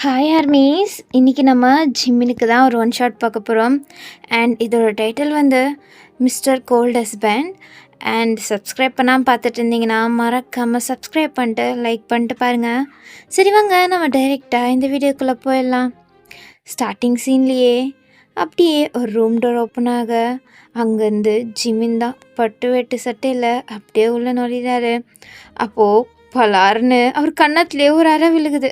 Hi armies, இன்றைக்கி நம்ம ஜிம்மினுக்கு தான் ஒரு ஒன் ஷாட் பார்க்க போகிறோம். அண்ட் இதோட டைட்டில் வந்து mister gold husband. And subscribe பண்ணாமல் பார்த்துட்டு இருந்தீங்கன்னா மறக்காமல் சப்ஸ்கிரைப் பண்ணிட்டு லைக் பண்ணிட்டு பாருங்கள். சரி வாங்க நம்ம டைரெக்டாக இந்த வீடியோக்குள்ளே போயிடலாம். ஸ்டார்டிங் சீன்லேயே அப்படியே ஒரு ரூம் டோர் ஓப்பன் ஆக அங்கேருந்து ஜிமின் தான் பட்டு வெட்டு சட்டையில் அப்படியே உள்ளே நுழையிறாரு. அப்போது பலாருன்னு அவர் கன்னத்துலேயே ஒரு அறை விழுகுது.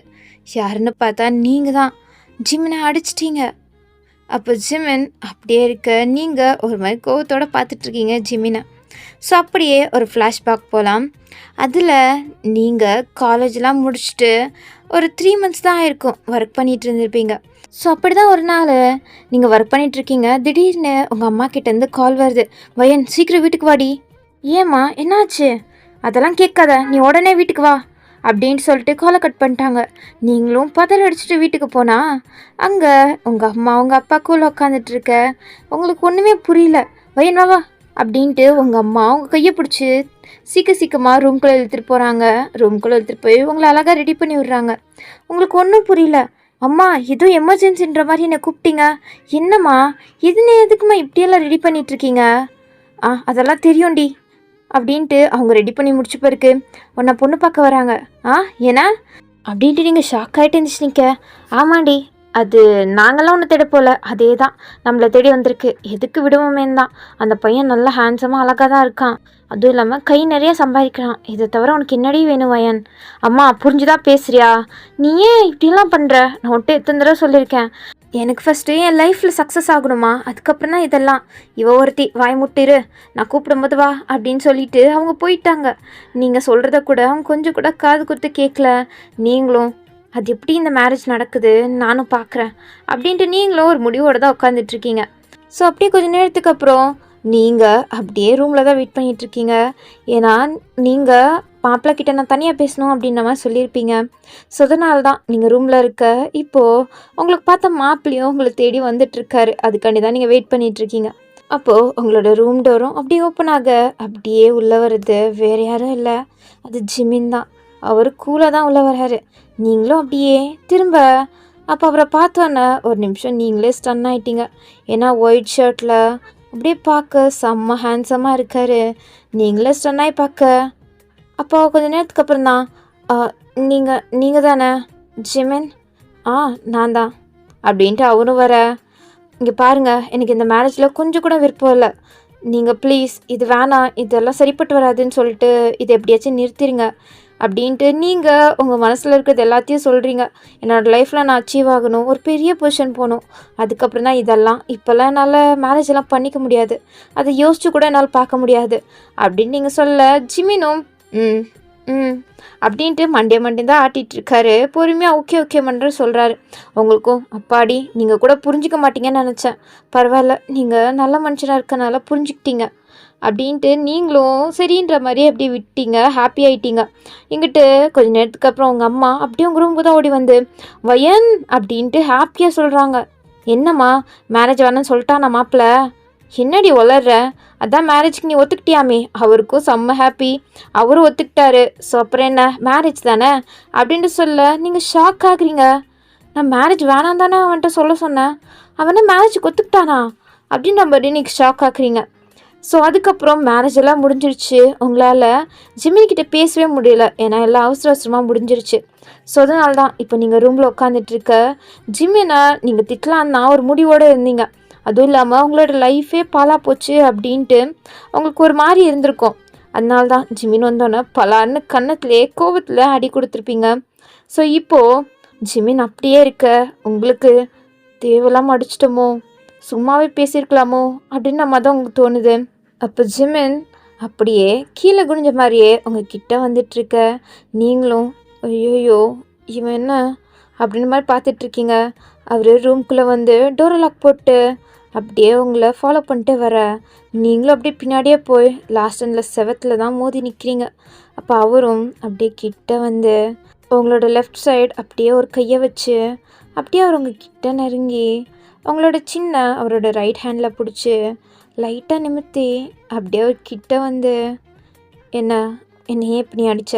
யாருன்னு பார்த்தா நீங்கள் தான் ஜிமினை அடிச்சிட்டீங்க. அப்போ ஜிமின் அப்படியே இருக்க நீங்கள் ஒரு மாதிரி கோவத்தோடு பார்த்துட்ருக்கீங்க ஜிமினை. ஸோ அப்படியே ஒரு ஃப்ளாஷ்பேக் போகலாம். அதில் நீங்கள் காலேஜ்லாம் முடிச்சுட்டு ஒரு 3 months தான் ஆயிருக்கும் ஒர்க் பண்ணிகிட்டு இருந்திருப்பீங்க. ஸோ அப்படி தான் ஒரு நாள் நீங்கள் ஒர்க் பண்ணிகிட்ருக்கீங்க. திடீர்னு உங்கள் அம்மா கிட்டேருந்து கால் வருது. வயன் சீக்கிரம் வீட்டுக்கு வாடி. ஏம்மா என்னாச்சு? அதெல்லாம் கேட்காத, நீ உடனே வீட்டுக்கு வா அப்படின்னு சொல்லிட்டு காலை கட் பண்ணிட்டாங்க. நீங்களும் பதற அடிச்சுட்டு வீட்டுக்கு போனால் அங்கே உங்கள் அம்மா உங்கள் அப்பா கூட உட்காந்துட்ருக்க. உங்களுக்கு ஒன்றுமே புரியல. வயன் வா அப்படின்ட்டு உங்கள் அம்மா உங்கள் கையை பிடிச்சி சீக்கிரமாக ரூம்குள்ளே இழுத்துட்டு போகிறாங்க. ரூம்குள்ளே இழுத்துட்டு போய் உங்களை அழகாக ரெடி பண்ணி விட்றாங்க. உங்களுக்கு ஒன்றும் புரியல. அம்மா எதுவும் எமர்ஜென்சின்ற மாதிரி என்னை கூப்பிட்டீங்க. என்னம்மா எதுக்குமா இப்படியெல்லாம் ரெடி பண்ணிகிட்ருக்கீங்க? அதெல்லாம் தெரியும்டி அப்படின்ட்டு அவங்க ரெடி பண்ணி முடிச்ச பிறகு உன்னை பொண்ணு பார்க்க வராங்க. ஏன்னா அப்படின்ட்டு நீங்கள் ஷாக் ஆகிட்டு இருந்துச்சு நிற்க. ஆமாண்டி, அது நாங்களாம் ஒன்று தேட போகல, அதே தான் நம்மளை தேடி வந்திருக்கு. எதுக்கு விடுவோமேன்னு தான். அந்த பையன் நல்லா ஹேண்ட்ஸமாக அழகாக தான் இருக்கான். அதுவும் இல்லாமல் கை நிறைய சம்பாதிக்கிறான். இதை தவிர உனக்கு என்னடி வேணும் வயன்? அம்மா புரிஞ்சுதான் பேசுறியா? நீ ஏன் இப்படிலாம் பண்ணுற? நான் ஒட்டு எத்தனை தடவை சொல்லியிருக்கேன், எனக்கு ஃபஸ்ட்டு என் லைஃப்பில் சக்ஸஸ் ஆகணுமா, அதுக்கப்புறம் தான் இதெல்லாம். ஒருத்தி வாய் முட்டிரு, நான் கூப்பிடும்போது வா அப்படின்னு சொல்லிட்டு அவங்க போயிட்டாங்க. நீங்கள் சொல்கிறத கூட அவங்க கொஞ்சம் கூட காது கொடுத்து கேட்கல. நீங்களும் அது எப்படி இந்த மேரேஜ் நடக்குது நானும் பார்க்குறேன் அப்படின்ட்டு நீங்களும் ஒரு முடிவோடு தான் உட்காந்துட்ருக்கீங்க. ஸோ அப்படியே கொஞ்சம் நேரத்துக்கு அப்புறம் நீங்கள் அப்படியே ரூமில் தான் வெயிட் பண்ணிகிட்ருக்கீங்க. ஏன்னா நீங்கள் மாப்பிள்ளை கிட்ட நான் தனியாக பேசணும் அப்படின்ற மாதிரி சொல்லியிருப்பீங்க. ஸோ அதனால தான் நீங்கள் ரூமில் இருக்க. இப்போது உங்களுக்கு பார்த்த மாப்பிள்ளையும் உங்களை தேடி வந்துட்டுருக்காரு. அதுக்காண்டி தான் நீங்கள் வெயிட் பண்ணிகிட்ருக்கீங்க. அப்போது உங்களோட ரூம் டோரும் அப்படியே ஓப்பன் ஆக அப்படியே உள்ளே வருது வேறு யாரும் இல்லை, அது ஜிமின் தான். அவர் கூலாக தான் உள்ளே வர்றாரு. நீங்களும் அப்படியே திரும்ப அப்போ அவரை பார்த்தோன்னே ஒரு நிமிஷம் நீங்களே ஸ்டன் ஆகிட்டீங்க. ஏன்னா ஒயிட் ஷர்ட்டில் அப்படியே பார்க்க செம்ம ஹேண்ட்ஸமாக இருக்கார். நீங்களே ஸ்டன் ஆகி பார்க்க அப்போ கொஞ்சம் நேரத்துக்கு அப்புறம் தான் நீங்கள் தானே ஜிமின்? நான் தான் அப்படின்ட்டு அவரும் வர. இங்கே பாருங்கள், எனக்கு இந்த மேரேஜில் கொஞ்சம் கூட விருப்பம் இல்லை. நீங்கள் ப்ளீஸ் இது வேணாம், இதெல்லாம் சரிப்பட்டு வராதுன்னு சொல்லிட்டு இதை எப்படியாச்சும் நிறுத்திடுங்க அப்படின்ட்டு நீங்கள் உங்கள் மனசில் இருக்கிறது எல்லாத்தையும் சொல்கிறீங்க. என்னோடய லைஃப்பில் நான் அச்சீவ் ஆகணும், ஒரு பெரிய பொசிஷன் போகணும், அதுக்கப்புறம் தான் இதெல்லாம். இப்போல்லாம் என்னால் மேரேஜ் எல்லாம் பண்ணிக்க முடியாது, அதை யோசிச்சு கூட என்னால் பார்க்க முடியாது அப்படின்னு நீங்கள் சொல்ல ஜிமினும் அப்படின்ட்டு மண்டே தான் ஆட்டிகிட்ருக்காரு. பொறுமையாக ஓகே மன்ற சொல்கிறாரு. உங்களுக்கும் அப்பாடி நீங்கள் கூட புரிஞ்சிக்க மாட்டீங்கன்னு நினச்சேன். பரவாயில்ல, நீங்கள் நல்ல மனுஷனாக இருக்கனால புரிஞ்சுக்கிட்டீங்க அப்படின்ட்டு நீங்களும் சரின்ற மாதிரி அப்படியே விட்டீங்க. ஹாப்பி ஆகிட்டீங்க. இங்கிட்டு கொஞ்சம் நேரத்துக்கு அப்புறம் உங்கள் அம்மா அப்படியே உங்கள் ரூமுக்கு தான் ஓடி வந்து வயன் அப்படின்ட்டு ஹாப்பியாக சொல்கிறாங்க. என்னம்மா மேரேஜ் வேணான்னு சொல்லிட்டானா மாப்பிள்ள? என்னடி வளர்ற? அதான் மேரேஜ்க்கு நீ ஒத்துக்கிட்டியாமே. அவருக்கும் செம்ம ஹாப்பி, அவரும் ஒத்துக்கிட்டாரு. ஸோ அப்புறம் என்ன, மேரேஜ் தானே அப்படின்ட்டு சொல்ல நீங்கள் ஷாக் ஆகுறீங்க. நான் மேரேஜ் வேணாம் தானே அவன்கிட்ட சொல்ல சொன்னேன், அவனை மேரேஜுக்கு ஒத்துக்கிட்டானா அப்படின்ற மாதிரி நீங்கள் ஷாக் ஆக்குறீங்க. ஸோ அதுக்கப்புறம் மேரேஜ் எல்லாம் முடிஞ்சிருச்சு. உங்களால் ஜிமின்கிட்ட பேசவே முடியல, ஏன்னா எல்லாம் அவசரமாக முடிஞ்சிருச்சு. ஸோ அதனால தான் இப்போ நீங்கள் ரூமில் உட்காந்துட்ருக்க ஜிமினை நீங்கள் திட்டலான்னா ஒரு முடிவோடு இருந்தீங்க. அதுவும் இல்லாமல் உங்களோட லைஃபே பாலா போச்சு அப்படின்ட்டு உங்களுக்கு ஒரு மாதிரி இருந்திருக்கும். அதனால தான் ஜிமின் வந்தோன்னே பலான்னு கன்னத்துலேயே கோபத்தில் அடி கொடுத்துருப்பீங்க. ஸோ இப்போது ஜிமின் அப்படியே இருக்க உங்களுக்கு தேவையில்லாமல் அடிச்சிட்டோமோ, சும்மாவே பேசியிருக்கலாமோ அப்படின்னு நம்ம தான் உங்களுக்கு தோணுது. அப்போ ஜிமின் அப்படியே கீழே குனிஞ்ச மாதிரியே உங்கள் கிட்டே வந்துட்டுருக்க. நீங்களும் ஐயோயோ இவன் என்ன அப்படின்னு மாதிரி பார்த்துட்ருக்கீங்க. அவர் ரூம்குள்ளே வந்து டோரை லாக் போட்டு அப்படியே உங்களை ஃபாலோ பண்ணிட்டு வர. நீங்களும் அப்படியே பின்னாடியே போய் லாஸ்ட் அண்டில் செவத்தில் தான் மோதி நிற்கிறீங்க. அப்போ அவரும் அப்படியே கிட்ட வந்து உங்களோட லெஃப்ட் சைடு அப்படியே ஒரு கையை வச்சு அப்படியே அவர் உங்கள் கிட்ட நெருங்கி உங்களோட சின்ன அவரோட ரைட் ஹேண்டில் பிடிச்சி லைட்டாக நிமித்தி அப்படியே ஒரு கிட்ட வந்து என்னையே இப்படி அடித்த?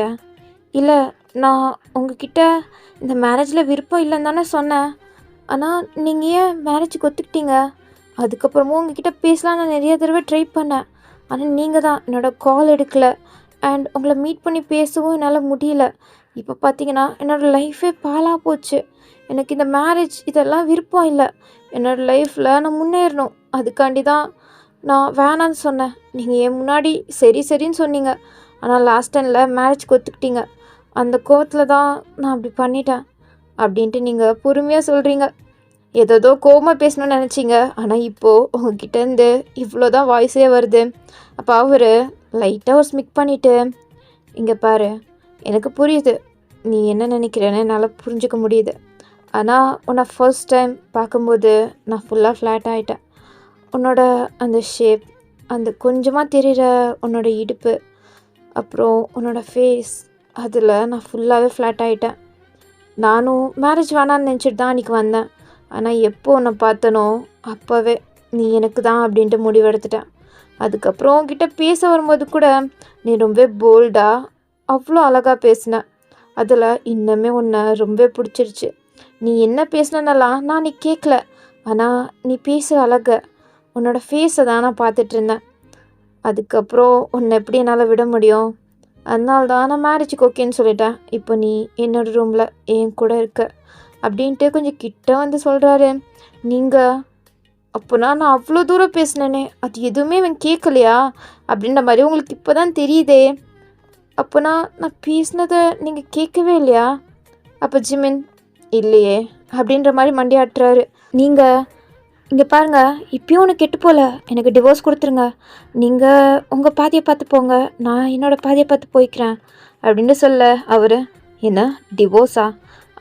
இல்லை நான் உங்ககிட்ட இந்த மேரேஜில் விருப்பம் இல்லைன்னு தானே சொன்னேன். ஆனால் நீங்கள் ஏன் மேரேஜுக்கு ஒத்துக்கிட்டீங்க? அதுக்கப்புறமும் உங்ககிட்ட பேசலாம் நான் நிறைய தடவை ட்ரை பண்ணேன். ஆனால் நீங்கள் தான் என்னோடய கால் எடுக்கல. அண்ட் உங்களை மீட் பண்ணி பேசவும் என்னால் முடியல. இப்போ பார்த்தீங்கன்னா என்னோடய லைஃபே பாழாக போச்சு. எனக்கு இந்த மேரேஜ் இதெல்லாம் விருப்பம் இல்லை. என்னோடய லைஃப்பில் நான் முன்னேறணும். அதுக்காண்டி தான் நான் வேணான்னு சொன்னேன். நீங்கள் என் முன்னாடி சரி சரின்னு சொன்னீங்க. ஆனால் லாஸ்ட் டைமில் மேரேஜ்க்கு ஒத்துக்கிட்டீங்க. அந்த கோவத்தில் தான் நான் அப்படி பண்ணிட்டேன் அப்படின்ட்டு நீங்கள் பொறுமையாக சொல்கிறீங்க. ஏதோ கோவமாக பேசணும்னு நினச்சிங்க. ஆனால் இப்போது உங்ககிட்டேருந்து இவ்வளோ தான் வாய்ஸே வருது. அப்போ அவர் லைட்டாக ஒரு ஸ்மிக் பண்ணிவிட்டு, இங்கே பாரு, எனக்கு புரியுது நீ என்ன நினைக்கிறேன்னு என்னால் புரிஞ்சுக்க முடியுது. ஆனால் உன்னை ஃபர்ஸ்ட் டைம் பார்க்கும்போது நான் ஃபுல்லாக ஃப்ளாட் ஆகிட்டேன். உன்னோட அந்த ஷேப், அந்த கொஞ்சமாக தெரிகிற உன்னோட இடுப்பு, அப்புறம் உன்னோட ஃபேஸ், அதில் நான் ஃபுல்லாகவே ஃப்ளாட் ஆகிட்டேன். நானும் மேரேஜ் வேணான்னு நினச்சிட்டு தான் அன்றைக்கி வந்தேன். ஆனால் எப்போ உன்னை பார்த்தனோ அப்போவே நீ எனக்கு தான் அப்படின்ட்டு முடிவெடுத்துட்டேன். அதுக்கப்புறம் உன்கிட்ட பேச வரும்போது கூட நீ ரொம்ப போல்டாக அவ்வளோ அழகாக பேசின. அதில் இன்னுமே உன்னை ரொம்ப பிடிச்சிருச்சு. நீ என்ன பேசினதெல்லாம் நான் நீ கேட்கல. ஆனால் நீ பேசுகிற அழகை, உன்னோட ஃபேஸை தான் நான் பார்த்துட்டு இருந்தேன். அதுக்கப்புறம் உன்னை எப்படி என்னால் விட முடியும்? அதனால தான் நான் மேரேஜுக்கு ஓகேன்னு சொல்லிட்டேன். இப்போ நீ என்னோடய ரூமில் என் கூட இருக்க அப்படின்ட்டு கொஞ்சம் கிட்ட வந்து சொல்கிறாரு. நீங்கள் அப்போனா நான் அவ்வளோ தூரம் பேசினேனே, அது எதுவுமே இவன் கேட்கலையா அப்படின்ற மாதிரி உங்களுக்கு இப்போ தான் தெரியுதே. அப்போனா நான் பேசினதை நீங்கள் கேட்கவே இல்லையா? அப்போ ஜிமின் இல்லையே அப்படின்ற மாதிரி மண்டியாட்டுறாரு. நீங்கள் இங்கே பாருங்கள், இப்பயும் ஒன்று கெட்டு போகல, எனக்கு டிவோர்ஸ் கொடுத்துருங்க. நீங்கள் உங்கள் பாதியை பார்த்து போங்க, நான் என்னோடய பாதியை பார்த்து போய்க்கிறேன் அப்படின்னு சொல்ல அவர், என்ன டிவோர்ஸா?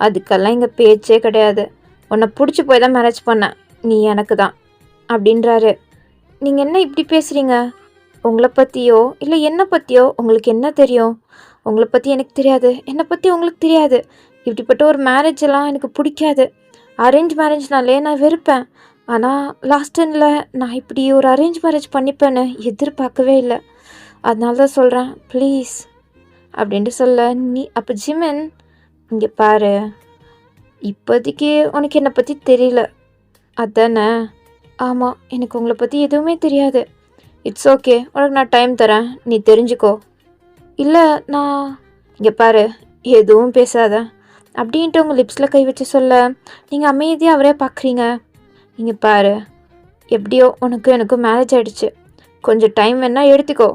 அதுக்கெல்லாம் இங்கே பேச்சே கிடையாது. உன்னை பிடிச்சி போய் தான் மேரேஜ் பண்ணேன், நீ எனக்கு தான் அப்படின்றாரு. நீங்கள் என்ன இப்படி பேசுகிறீங்க? உங்களை பற்றியோ இல்லை என்னை பற்றியோ உங்களுக்கு என்ன தெரியும்? உங்களை பற்றி எனக்கு தெரியாது, என்னை பற்றி உங்களுக்கு தெரியாது. இப்படிப்பட்ட ஒரு மேரேஜ் எல்லாம் எனக்கு பிடிக்காது. அரேஞ்ச் மேரேஜ்னாலே நான் வெறுப்பேன். ஆனால் லாஸ்ட் டைமில் நான் இப்படி ஒரு அரேஞ்ச் மேரேஜ் பண்ணிப்பேன்னு எதிர்பார்க்கவே இல்லை. அதனால தான் சொல்கிறேன், ப்ளீஸ் அப்படின்ட்டு சொல்ல. நீ அப்போ ஜிமின் இங்கே பாரு, இப்போதைக்கு உனக்கு என்னை பற்றி தெரியல அதானே? ஆமாம், எனக்கு உங்களை பற்றி எதுவுமே தெரியாது. இட்ஸ் ஓகே, உனக்கு நான் டைம் தரேன், நீ தெரிஞ்சுக்கோ. இல்லை நான் இங்கே பாரு, எதுவும் பேசாத அப்படின்ட்டு உங்கள் லிப்ஸில் கை வச்சு சொல்ல, நீங்கள் அமைதியாக அவரே பார்க்குறீங்க. நீங்கள் பாரு, எப்படியோ உனக்கும் எனக்கும் மேரேஜ் ஆகிடுச்சு. கொஞ்சம் டைம் வேணால் எடுத்துக்கோ.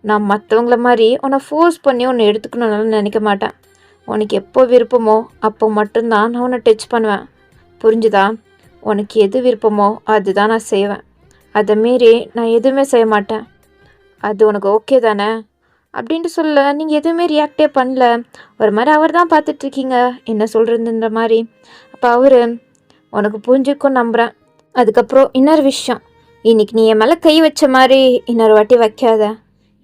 நான் மற்றவங்கள மாதிரி உன்னை ஃபோர்ஸ் பண்ணி உன்னை எடுத்துக்கணும்னு நினைக்க மாட்டேன். உனக்கு எப்போ விருப்பமோ அப்போ மட்டும்தான் நான் உன்னை டச் பண்ணுவேன். புரிஞ்சுதா? உனக்கு எது விருப்பமோ அதுதான் நான் செய்வேன். அதை மீறி நான் எதுவுமே செய்ய மாட்டேன். அது உனக்கு ஓகே தானே அப்படின்ட்டு சொல்ல, நீங்கள் எதுவுமே ரியாக்டே பண்ணல. ஒரு மாதிரி அவர் தான் பார்த்துட்ருக்கீங்க என்ன சொல்கிறதுன்ற மாதிரி. அப்போ அவர், உனக்கு புரிஞ்சுக்கும் நம்புகிறேன். அதுக்கப்புறம் இன்னொரு விஷயம், இன்றைக்கி நீ என் மேலே கை வச்ச மாதிரி இன்னொரு வாட்டி வைக்காத.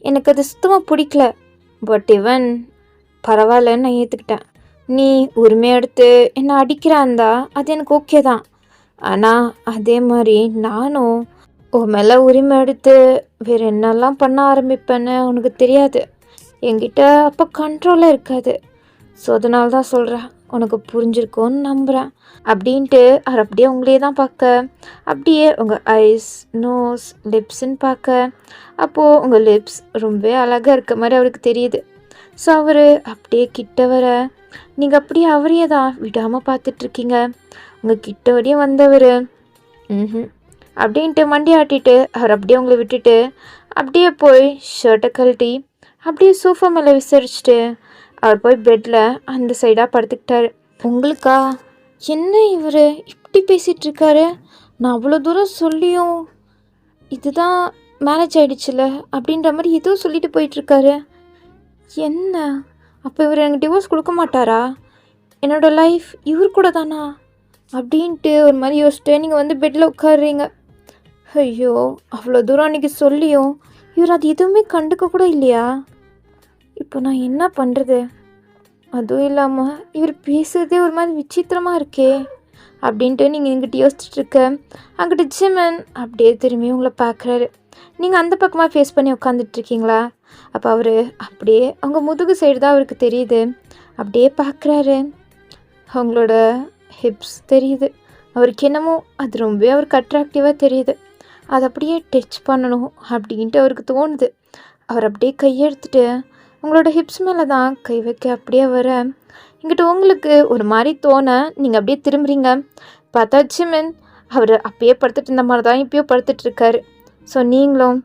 எனக்கு அது சுத்தமாக பிடிக்கல. பட் இவன் பரவாயில்லன்னு நான் ஏற்றுக்கிட்டேன். நீ உரிமையை எடுத்து என்னை அடிக்கிறாந்தா அது எனக்கு ஓகே தான். ஆனால் அதே மாதிரி நானும் உன் மேலே உரிமை எடுத்து வேறு என்னெல்லாம் பண்ண ஆரம்பிப்பேன்னு உனக்கு தெரியாது. என்கிட்ட அப்போ கண்ட்ரோலே இருக்காது. ஸோ அதனால தான் சொல்கிறேன், உனக்கு புரிஞ்சிருக்கோன்னு நம்புகிறேன் அப்படின்ட்டு அவர் அப்படியே உங்களையே தான் பார்க்க, அப்படியே உங்கள் ஐஸ், நோஸ், லிப்ஸுன்னு பார்க்க. அப்போது உங்கள் லிப்ஸ் ரொம்ப அழகாக இருக்க மாதிரி அவருக்கு தெரியுது. ஸோ அவர் அப்படியே கிட்ட வர, நீங்கள் அப்படியே அவரையே தான் விடாமல் பார்த்துட்ருக்கீங்க. உங்கள் கிட்ட வரையும் வந்தவர் அப்படின்ட்டு மண்டி ஆட்டிட்டு அவர் அப்படியே உங்களை விட்டுட்டு அப்படியே போய் ஷர்ட்டை கழட்டி அப்படியே சோஃபா மேலே விசாரிச்சுட்டு அவர் போய் பெட்டில் அந்த சைடாக படுத்துக்கிட்டாரு. உங்களுக்கா என்ன இவர் இப்படி பேசிகிட்ருக்காரு? நான் அவ்வளோ தூரம் சொல்லியும் இதுதான் மேரேஜ் ஆகிடுச்சுல அப்படின்ற மாதிரி ஏதோ சொல்லிட்டு போயிட்டுருக்காரு. என்ன அப்போ இவர் எனக்கு டிவோர்ஸ் கொடுக்க மாட்டாரா? என்னோடய லைஃப் இவர் கூட தானா அப்படின்ட்டு ஒரு மாதிரி யோசிச்சுட்டு நீங்கள் வந்து பெட்டில் உட்காடுறீங்க. ஐயோ, அவ்வளோ தூரம் அன்றைக்கி சொல்லியும் இவர் அது எதுவுமே கண்டுக்க கூட இல்லையா? இப்போ நான் என்ன பண்ணுறது? அதுவும் இல்லாமல் இவர் பேசுகிறதே ஒரு மாதிரி விசித்திரமாக இருக்கே அப்படின்ட்டு நீங்கள் இங்கிட்ட யோசிச்சுட்ருக்க. அங்கிட்ட ஜிமின் அப்படியே திரும்பி உங்களை பார்க்குறாரு. நீங்கள் அந்த பக்கமாக ஃபேஸ் பண்ணி உட்காந்துட்ருக்கீங்களா? அப்போ அவர் அப்படியே அவங்க முதுகு சைடு தான் அவருக்கு தெரியுது. அப்படியே பார்க்குறாரு. அவங்களோட ஹிப்ஸ் தெரியுது. அவருக்கு என்னமோ அது ரொம்பவே அவருக்கு அட்ராக்டிவாக தெரியுது. அதை அப்படியே டச் பண்ணணும் அப்படின்ட்டு அவருக்கு தோணுது. அவர் அப்படியே கையெடுத்துட்டு உங்களோட ஹிப்ஸ் மேலே தான் கை வைக்க அப்படியே வர இங்கிட்ட உங்களுக்கு ஒரு மாதிரி தோண நீங்கள் அப்படியே திரும்புறீங்க. பார்த்தா ஜிமின் அவர் அப்பயே படுத்துட்டு இருந்த மாதிரி தான் இப்பயும் படுத்துட்டு இருக்காரு. ஸோ நீங்களும்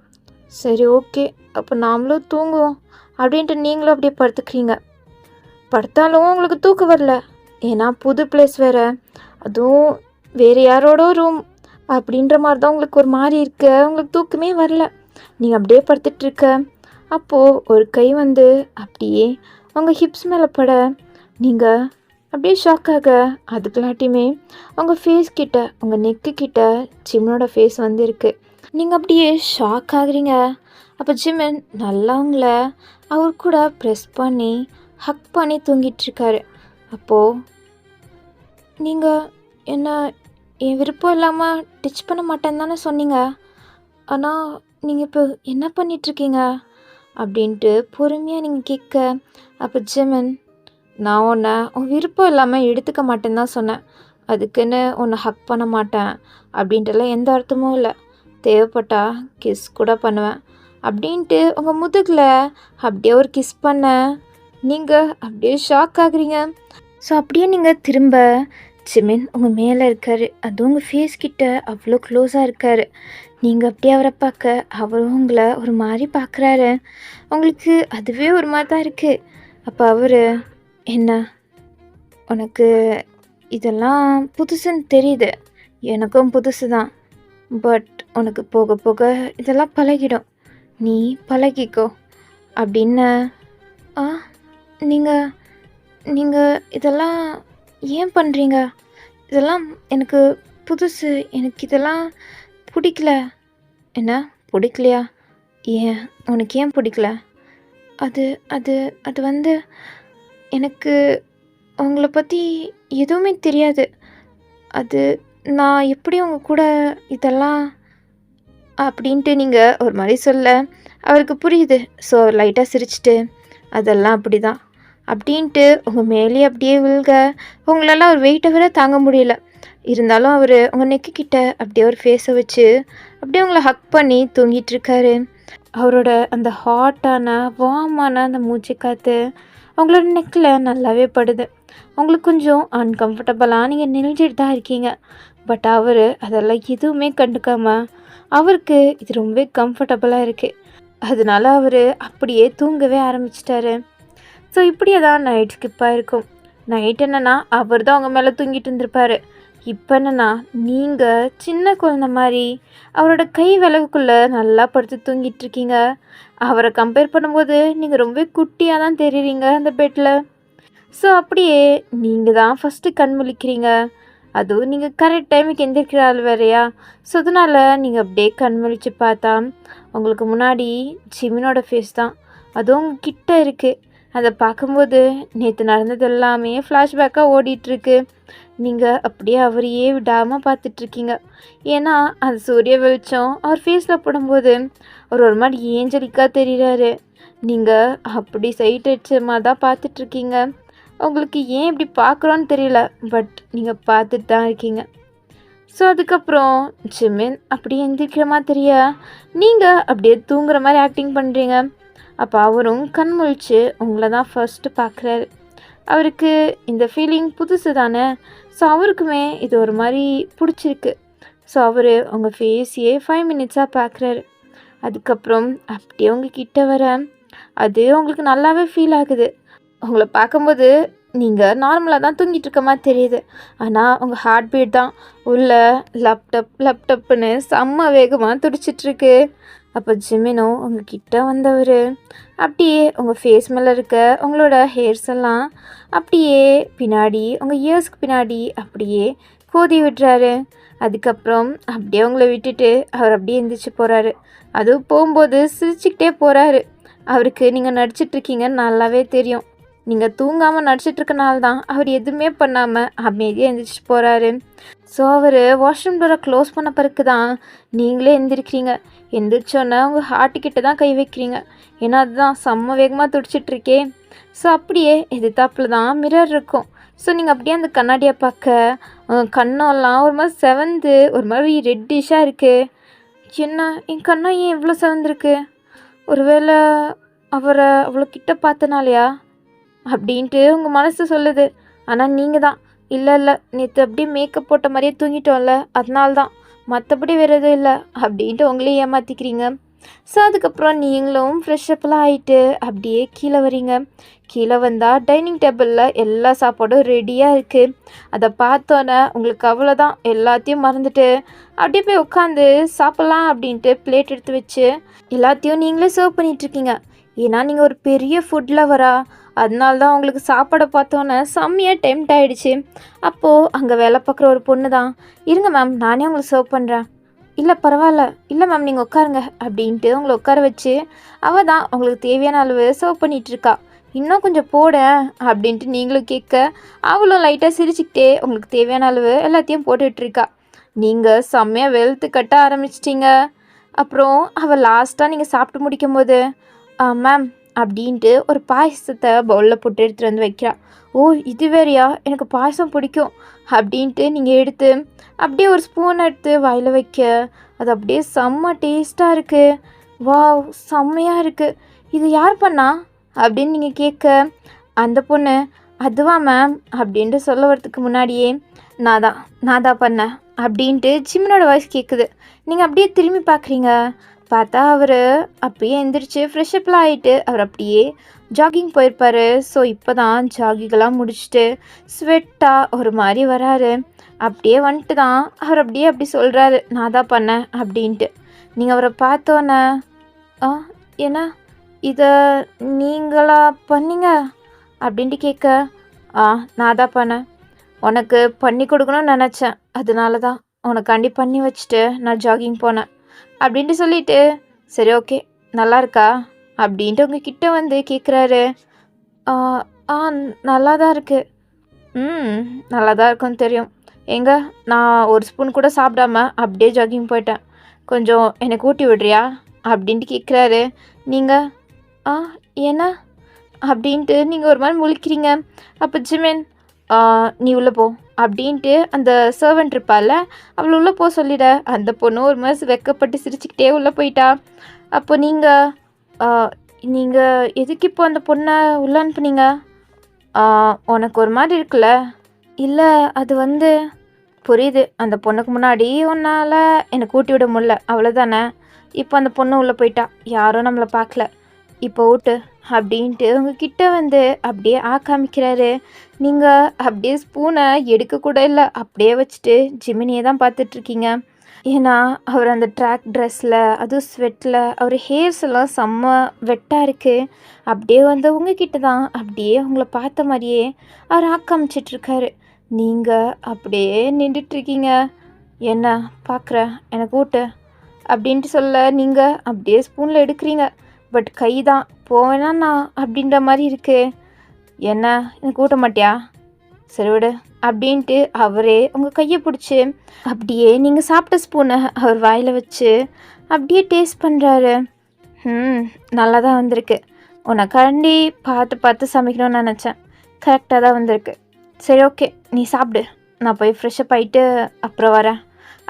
சரி ஓகே அப்போ நாமளும் தூங்குவோம் அப்படின்ட்டு நீங்களும் அப்படியே படுத்துக்கிறீங்க. படுத்தாலும் உங்களுக்கு தூக்கம் வரல. ஏன்னா புது பிளேஸ் வேறு, அதுவும் வேறு யாரோட ரூம் அப்படின்ற மாதிரி தான் உங்களுக்கு ஒரு மாதிரி இருக்கு. உங்களுக்கு தூக்கமே வரல. நீங்கள் அப்படியே படுத்துட்ருக்க அப்போது ஒரு கை வந்து அப்படியே உங்கள் ஹிப்ஸ் மேலே பட நீங்கள் அப்படியே ஷாக் ஆக அதுக்குள்ளாட்டியுமே உங்கள் ஃபேஸ் கிட்ட உங்கள் நெக்கு கிட்ட ஜிம்மனோட ஃபேஸ் வந்து இருக்குது. நீங்கள் அப்படியே ஷாக் ஆகுறீங்க. அப்போ ஜிம்மன் நல்லா உங்களை அவர் கூட ப்ரெஸ் பண்ணி ஹக் பண்ணி தூங்கிட்டுருக்காரு. அப்போது நீங்கள் என்ன என் விருப்பம் இல்லாமல் டச் பண்ண மாட்டேன்னு தானே சொன்னீங்க, ஆனால் நீங்கள் இப்போ என்ன பண்ணிகிட்ருக்கீங்க அப்படின்ட்டு பொறுமையாக நீங்கள் கேட்க, அப்போ ஜிமின் நான் உன்னை உன் விருப்பம் இல்லாமல் எடுத்துக்க மாட்டேன்னு தான் சொன்னேன். அதுக்குன்னு உன்னை ஹக் பண்ண மாட்டேன் அப்படின்ட்டுலாம் எந்த அர்த்தமும் இல்லை. தேவைப்பட்டா கிஸ் கூட பண்ணுவேன் அப்படின்ட்டு உங்கள் முதுகில் அப்படியே ஒரு கிஸ் பண்ண நீங்கள் அப்படியே ஷாக் ஆகுறீங்க. ஸோ அப்படியே நீங்கள் திரும்ப ஜிமின் உங்கள் மேலே இருக்கார். அதுவும் உங்கள் ஃபேஸ் கிட்ட அவ்வளோ க்ளோஸாக இருக்கார். நீங்கள் அப்படியே அவரை பார்க்க அவரும் உங்களை ஒரு மாதிரி பார்க்குறாரு. உங்களுக்கு அதுவே ஒரு மாதிரி தான் இருக்குது. அப்போ அவர் என்ன உனக்கு இதெல்லாம் புதுசுன்னு தெரியுது, எனக்கும் புதுசு தான். பட் உனக்கு போக போக இதெல்லாம் பழகிடும், நீ பழகிக்கோ அப்படின்னு. நீங்கள் நீங்கள் இதெல்லாம் ஏன் பண்ணுறீங்க? இதெல்லாம் எனக்கு புதுசு, எனக்கு இதெல்லாம் பிடிக்கல. என்ன பிடிக்கலையா? ஏன் உனக்கு ஏன் பிடிக்கல? அது அது அது வந்து எனக்கு உங்களை பற்றி எதுவுமே தெரியாது. அது நான் எப்படி உங்கள் கூட இதெல்லாம் அப்படின்ட்டு நீங்கள் ஒரு மாதிரி சொல்ல அவருக்கு புரியுது. ஸோ அவர் லைட்டாக சிரிச்சிட்டு அதெல்லாம் அப்படி தான் அப்படின்ட்டு உங்கள் மேலே அப்படியே விழுக உங்களால் ஒரு வெயிட்டை விட தாங்க முடியல. இருந்தாலும் அவர் உங்கள் நெக்கு கிட்ட அப்படியே ஒரு ஃபேஸை வச்சு அப்படியே உங்களை ஹக் பண்ணி தூங்கிட்டுருக்காரு. அவரோட அந்த ஹாட்டான வார்மான அந்த மூச்சு காற்று உங்களோட நெக்கில் நல்லாவே படுது. உங்களுக்கு கொஞ்சம் அன்கம்ஃபர்டபுளாக நீங்கள் நெளிஞ்சிட்டு தான் இருக்கீங்க. பட் அவர் அதெல்லாம் எதுவுமே கண்டுக்காமல் அவருக்கு இது ரொம்பவே கம்ஃபர்டபுளாக இருக்குது. அதனால அவர் அப்படியே தூங்கவே ஆரம்பிச்சிட்டாரு. ஸோ இப்படியே தான் நைட் ஸ்கிப்பாக இருக்கும். நைட் என்னென்னா அவர் தான் அவங்க மேலே தூங்கிட்டு இருந்திருப்பார். இப்போ என்னென்னா நீங்கள் சின்ன குழந்த மாதிரி அவரோட கை விலகுக்குள்ளே நல்லா படுத்து தூங்கிட்டுருக்கீங்க. அவரை கம்பேர் பண்ணும்போது நீங்கள் ரொம்ப குட்டியாக தான் தெரியுறீங்க அந்த பெட்டில். ஸோ அப்படியே நீங்கள் தான் ஃபஸ்ட்டு கண் முழிக்கிறீங்க. அதுவும் நீங்கள் கரெக்ட் டைமுக்கு எந்திரிக்கிற ஆள் வேறையா. ஸோ அதனால் நீங்கள் அப்படியே கண் முழிச்சு பார்த்தா உங்களுக்கு முன்னாடி ஜிமினோட ஃபேஸ் தான். அதுவும் உங்கள் கிட்ட இருக்குது. அதை பார்க்கும்போது நேற்று நடந்தது எல்லாமே ஃப்ளாஷ்பேக்காக ஓடிட்டுருக்கு. நீங்கள் அப்படியே அவரையே விடாமல் பார்த்துட்ருக்கீங்க. ஏன்னா அது சூரிய வெளிச்சம் அவர் ஃபேஸில் போடும்போது அவர் ஒரு மாதிரி ஏஞ்சலிக்காக தெரிகிறாரு. நீங்கள் அப்படி சைட் அடிச்சமாக தான் பார்த்துட்ருக்கீங்க. உங்களுக்கு ஏன் இப்படி பார்க்குறோன்னு தெரியல, பட் நீங்கள் பார்த்துட்டு தான் இருக்கீங்க. ஸோ அதுக்கப்புறம் ஜிமின் அப்படியே எந்திரிக்கிற மாதிரியா நீங்கள் அப்படியே தூங்குற மாதிரி ஆக்டிங் பண்ணுறீங்க. அப்போ அவரும் கண் முழிச்சு உங்களை தான் ஃபர்ஸ்ட்டு பார்க்குறாரு. அவருக்கு இந்த ஃபீலிங் புதுசு தானே. ஸோ அவருக்குமே இது ஒரு மாதிரி பிடிச்சிருக்கு. ஸோ அவர் உங்கள் ஃபேஸையே 5 மினிட்ஸாக பார்க்குறாரு. அதுக்கப்புறம் அப்படியே உங்கள் கிட்ட வர அது உங்களுக்கு நல்லாவே ஃபீல் ஆகுது. உங்களை பார்க்கும்போது நீங்கள் நார்மலாக தான் தூங்கிட்டு இருக்க மாதிரி தெரியுது. ஆனால் உங்கள் ஹார்ட் பீட் தான் உள்ள லேப்டப்புன்னு செம்ம வேகமாக துடிச்சிட்ருக்கு. அப்போ ஜிமினும் உங்கள் கிட்ட வந்தவர் அப்படியே உங்கள் ஃபேஸ் மேலே இருக்க உங்களோட ஹேர்ஸ் எல்லாம் அப்படியே பின்னாடி உங்கள் இயர்ஸ்க்கு பின்னாடி அப்படியே கோதி விடுறாரு. அதுக்கப்புறம் அப்படியே உங்களை விட்டுட்டு அவர் அப்படியே எந்திரிச்சு போகிறாரு. அதுவும் போகும்போது சிரிச்சுக்கிட்டே போகிறாரு. அவருக்கு நீங்கள் நடிச்சிட்ருக்கீங்கன்னு நல்லாவே தெரியும். நீங்கள் தூங்காமல் நடிச்சிட்ருக்கனால தான் அவர் எதுவுமே பண்ணாமல் அமைதியாக எந்திரிச்சு போகிறாரு. ஸோ அவர் வாஷ்ரூம் டோரை க்ளோஸ் பண்ண பிறகு தான் நீங்களே எந்திரிக்கிறீங்க. எந்திரிச்சோன்னே உங்கள் ஹார்ட்டுக்கிட்ட தான் கை வைக்கிறீங்க. ஏன்னா அதுதான் செம்ம வேகமாக துடிச்சிட்ருக்கே. ஸோ அப்படியே எதிர்த்தாப்பில் தான் மிரர் இருக்கும். ஸோ நீங்கள் அப்படியே அந்த கண்ணாடியை பார்க்க கண்ணெல்லாம் ஒரு மாதிரி செவந்து ஒரு மாதிரி ரெட்டிஷாக இருக்குது. என்ன என் கண்ணா ஏன் இவ்வளோ செவந்திருக்கு? ஒருவேளை அவரை அவ்வளோ கிட்ட பார்த்தனாலையா அப்படின்ட்டு உங்கள் மனசு சொல்லுது. ஆனால் நீங்கள் தான் இல்லை இல்லை நேற்று அப்படியே மேக்கப் போட்ட மாதிரியே தூங்கிட்டோம்ல, அதனால்தான், மற்றபடி வேறு எதுவும் இல்லை அப்படின்ட்டு உங்களே ஏமாற்றிக்கிறீங்க. ஸோ அதுக்கப்புறம் நீங்களும் ஃப்ரெஷ்ஷப்லாம் ஆகிட்டு அப்படியே கீழே வரீங்க. கீழே வந்தால் டைனிங் டேபிளில் எல்லா சாப்பாடும் ரெடியாக இருக்குது. அதை பார்த்தோன்னே உங்களுக்கு அவ்வளோதான், எல்லாத்தையும் மறந்துட்டு அப்படியே போய் உட்காந்து சாப்பிட்லாம் அப்படின்ட்டு பிளேட் எடுத்து வச்சு எல்லாத்தையும் நீங்களே சர்வ் பண்ணிகிட்ருக்கீங்க. ஏன்னா நீங்கள் ஒரு பெரிய ஃபுட் லவரா, அதனால தான் உங்களுக்கு சாப்பாடை பார்த்தோன்னே செம்மையாக டெம்ட் ஆகிடுச்சு. அப்போது அங்கே வேலை பார்க்குற ஒரு பொண்ணு தான், இருங்க மேம் நானே உங்களுக்கு சர்வ் பண்ணுறேன். இல்லை பரவாயில்ல, இல்லை மேம் நீங்கள் உட்காருங்க அப்படின்ட்டு உங்களை உட்கார வச்சு அவள் தான் உங்களுக்கு தேவையான அளவு சர்வ் பண்ணிகிட்ருக்கா. இன்னும் கொஞ்சம் போட அப்படின்ட்டு நீங்களும் கேட்க அவளும் லைட்டாக சிரிச்சுக்கிட்டே உங்களுக்கு தேவையான அளவு எல்லாத்தையும் போட்டுட்ருக்கா. நீங்கள் செம்மையாக வெளுத்து கட்ட ஆரம்பிச்சிட்டிங்க. அப்புறம் அவள் லாஸ்ட்டாக நீங்கள் சாப்பிட்டு முடிக்கும் போது மேம் அப்படின்ட்டு ஒரு பாயசத்தை பவுலில் போட்டு எடுத்துகிட்டு வந்து வைக்கிறா. ஓ இது வேறையா, எனக்கு பாயசம் பிடிக்கும் அப்படின்ட்டு நீங்கள் எடுத்து அப்படியே ஒரு ஸ்பூன் எடுத்து வாயில் வைக்க அது அப்படியே செம்ம டேஸ்ட்டாக இருக்குது. வாவ் செம்மையாக இருக்குது, இது யார் பண்ணா அப்படின்னு நீங்கள் கேட்க அந்த பொண்ணு அதுவா மேம் அப்படின்ட்டு சொல்ல வரதுக்கு முன்னாடியே நான் தான் பண்ணேன் அப்படின்ட்டு ஜிம்மினோட வாய்ஸ் கேட்குது. நீங்கள் அப்படியே திரும்பி பார்க்குறீங்க. பார்த்தா அவர் அப்பயே எந்திரிச்சு ஃப்ரெஷ்அப்லாம் ஆகிட்டு அவர் அப்படியே ஜாகிங் போயிருப்பார். ஸோ இப்போ தான் ஜாகிங்கெல்லாம் முடிச்சுட்டு ஸ்வெட்டாக ஒரு மாதிரி வராரு. அப்படியே வந்துட்டு தான் அவர் அப்படியே அப்படி சொல்கிறாரு நான் தான் பண்ணேன் அப்படின்ட்டு. நீங்கள் அவரை பார்த்தோன்னே என்ன இதை நீங்களா பண்ணீங்க அப்படின்ட்டு கேட்க நான் தான் பண்ணேன், உனக்கு பண்ணி கொடுக்கணும்னு நினச்சேன், அதனால தான் உனக்காண்டி பண்ணி வச்சுட்டு நான் ஜாகிங் போனேன் அப்படின்ட்டு சொல்லிவிட்டு சரி ஓகே நல்லா இருக்கா அப்படின்ட்டு உங்ககிட்ட வந்து கேட்குறாரு. நல்லா தான் இருக்குது. நல்லா தான் இருக்குன்னு தெரியும். எங்க நான் ஒரு ஸ்பூன் கூட சாப்பிடாம அப்படியே ஜாகிங் போயிட்டேன், கொஞ்சம் எனக்கு ஊட்டி விடுறியா அப்படின்ட்டு கேட்குறாரு. நீங்கள் என்ன அப்படின்ட்டு நீங்கள் ஒரு மாதிரி முழிக்கிறீங்க. அப்போ ஜிமின் நீ உள்ளே போ அப்படின்ட்டு அந்த சர்வெண்ட் இருப்பாள் அவளை உள்ளே போக சொல்லிட. அந்த பொண்ணு ஒரு மாதிரி வெக்கப்பட்டு சிரிச்சுக்கிட்டே உள்ளே போயிட்டா. அப்போ நீங்கள் எதுக்கு இப்போ அந்த பொண்ணை உள்ளே அனுப்புனீங்க? உனக்கு ஒரு மாதிரி இருக்குல்ல? இல்லை அது வந்து புரியுது, அந்த பொண்ணுக்கு முன்னாடி உன்னால் எனக்கு ஊட்டி விட முடியல அவ்வளோதானே. இப்போ அந்த பொண்ணு உள்ளே போயிட்டா, யாரும் நம்மளை பார்க்கல, இப்போ ஊட்டு அப்படின்ட்டு உங்ககிட்ட வந்து அப்படியே காமிக்கிறாரு. நீங்கள் அப்படியே ஸ்பூனை எடுக்கக்கூட இல்லை, அப்படியே வச்சுட்டு ஜிமினியை தான் பார்த்துட்ருக்கீங்க. ஏன்னா அவர் அந்த ட்ராக் ட்ரெஸ்ஸில் அதுவும் ஸ்வெட்டில் அவர் ஹேர்ஸ் எல்லாம் செம்ம வெட்டாக இருக்குது. அப்படியே வந்து உங்ககிட்ட தான் அப்படியே உங்களை பார்த்த மாதிரியே அவர் காமிச்சிட்ருக்காரு. நீங்கள் அப்படியே நின்றுட்டுருக்கீங்க. என்ன பார்க்குற, எனக்கு ஊட்டு அப்படின்ட்டு சொல்ல நீங்கள் அப்படியே ஸ்பூனில் எடுக்கிறீங்க. பட் கை தான் போவேனா நான் அப்படின்ற மாதிரி இருக்குது. என்ன எனக்கு ஊட்ட மாட்டியா, சரி விடு அப்படின்ட்டு அவரே உங்கள் கையை பிடிச்சி அப்படியே நீங்கள் சாப்பிட்ட ஸ்பூனை அவர் வாயில் வச்சு அப்படியே டேஸ்ட் பண்ணுறாரு. நல்லா தான் வந்திருக்கு, உனக்காண்டி பார்த்து சமைக்கணும்னு நினச்சேன், கரெக்டாக தான் வந்திருக்கு. சரி ஓகே நீ சாப்பிடு, நான் போய் ஃப்ரெஷ்ஷப் ஆகிட்டு அப்புறம் வரேன்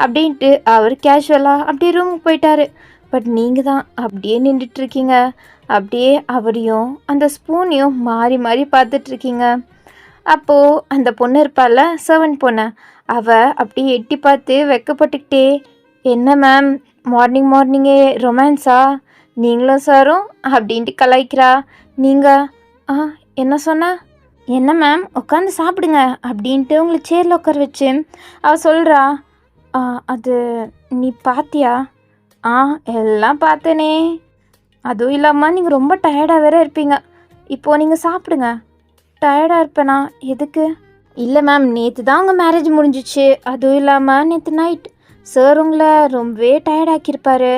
அப்படின்ட்டு அவர் கேஷுவலாக அப்படியே ரூமுக்கு போயிட்டாரு. பட் நீங்கள் தான் அப்படியே நின்றுட்டுருக்கீங்க. அப்படியே அவரையும் அந்த ஸ்பூனையும் மாறி மாறி பார்த்துட்ருக்கீங்க. அப்போது அந்த பொண்ணு இருப்பாள்ல சர்வன்ட் பொண்ணு, அவள் அப்படியே எட்டி பார்த்து வெக்கப்பட்டுக்கிட்டே என்ன மேம் மார்னிங்கே ரொமான்ஸா நீங்களும் சாரும் அப்படின்ட்டு கலாய்க்கிறா. நீங்கள் என்ன சொன்ன, என்ன மேம் உட்காந்து சாப்பிடுங்க அப்படின்ட்டு உங்களை சேரில் உட்கார வச்சு அவள் சொல்கிறா. அது நீ பார்த்தியா? எல்லாம் பார்த்தேனே, அதுவும் இல்லாமல் நீங்கள் ரொம்ப டயர்டாக வேற இருப்பீங்க, இப்போது நீங்கள் சாப்பிடுங்க. டயர்டாக இருப்பேனா, எதுக்கு? இல்லை மேம் நேற்று தான் உங்கள் மேரேஜ் முடிஞ்சிச்சு, அதுவும் இல்லாமல் நேற்று நைட் சார் உங்களை ரொம்பவே டயர்டாக்கியிருப்பார்.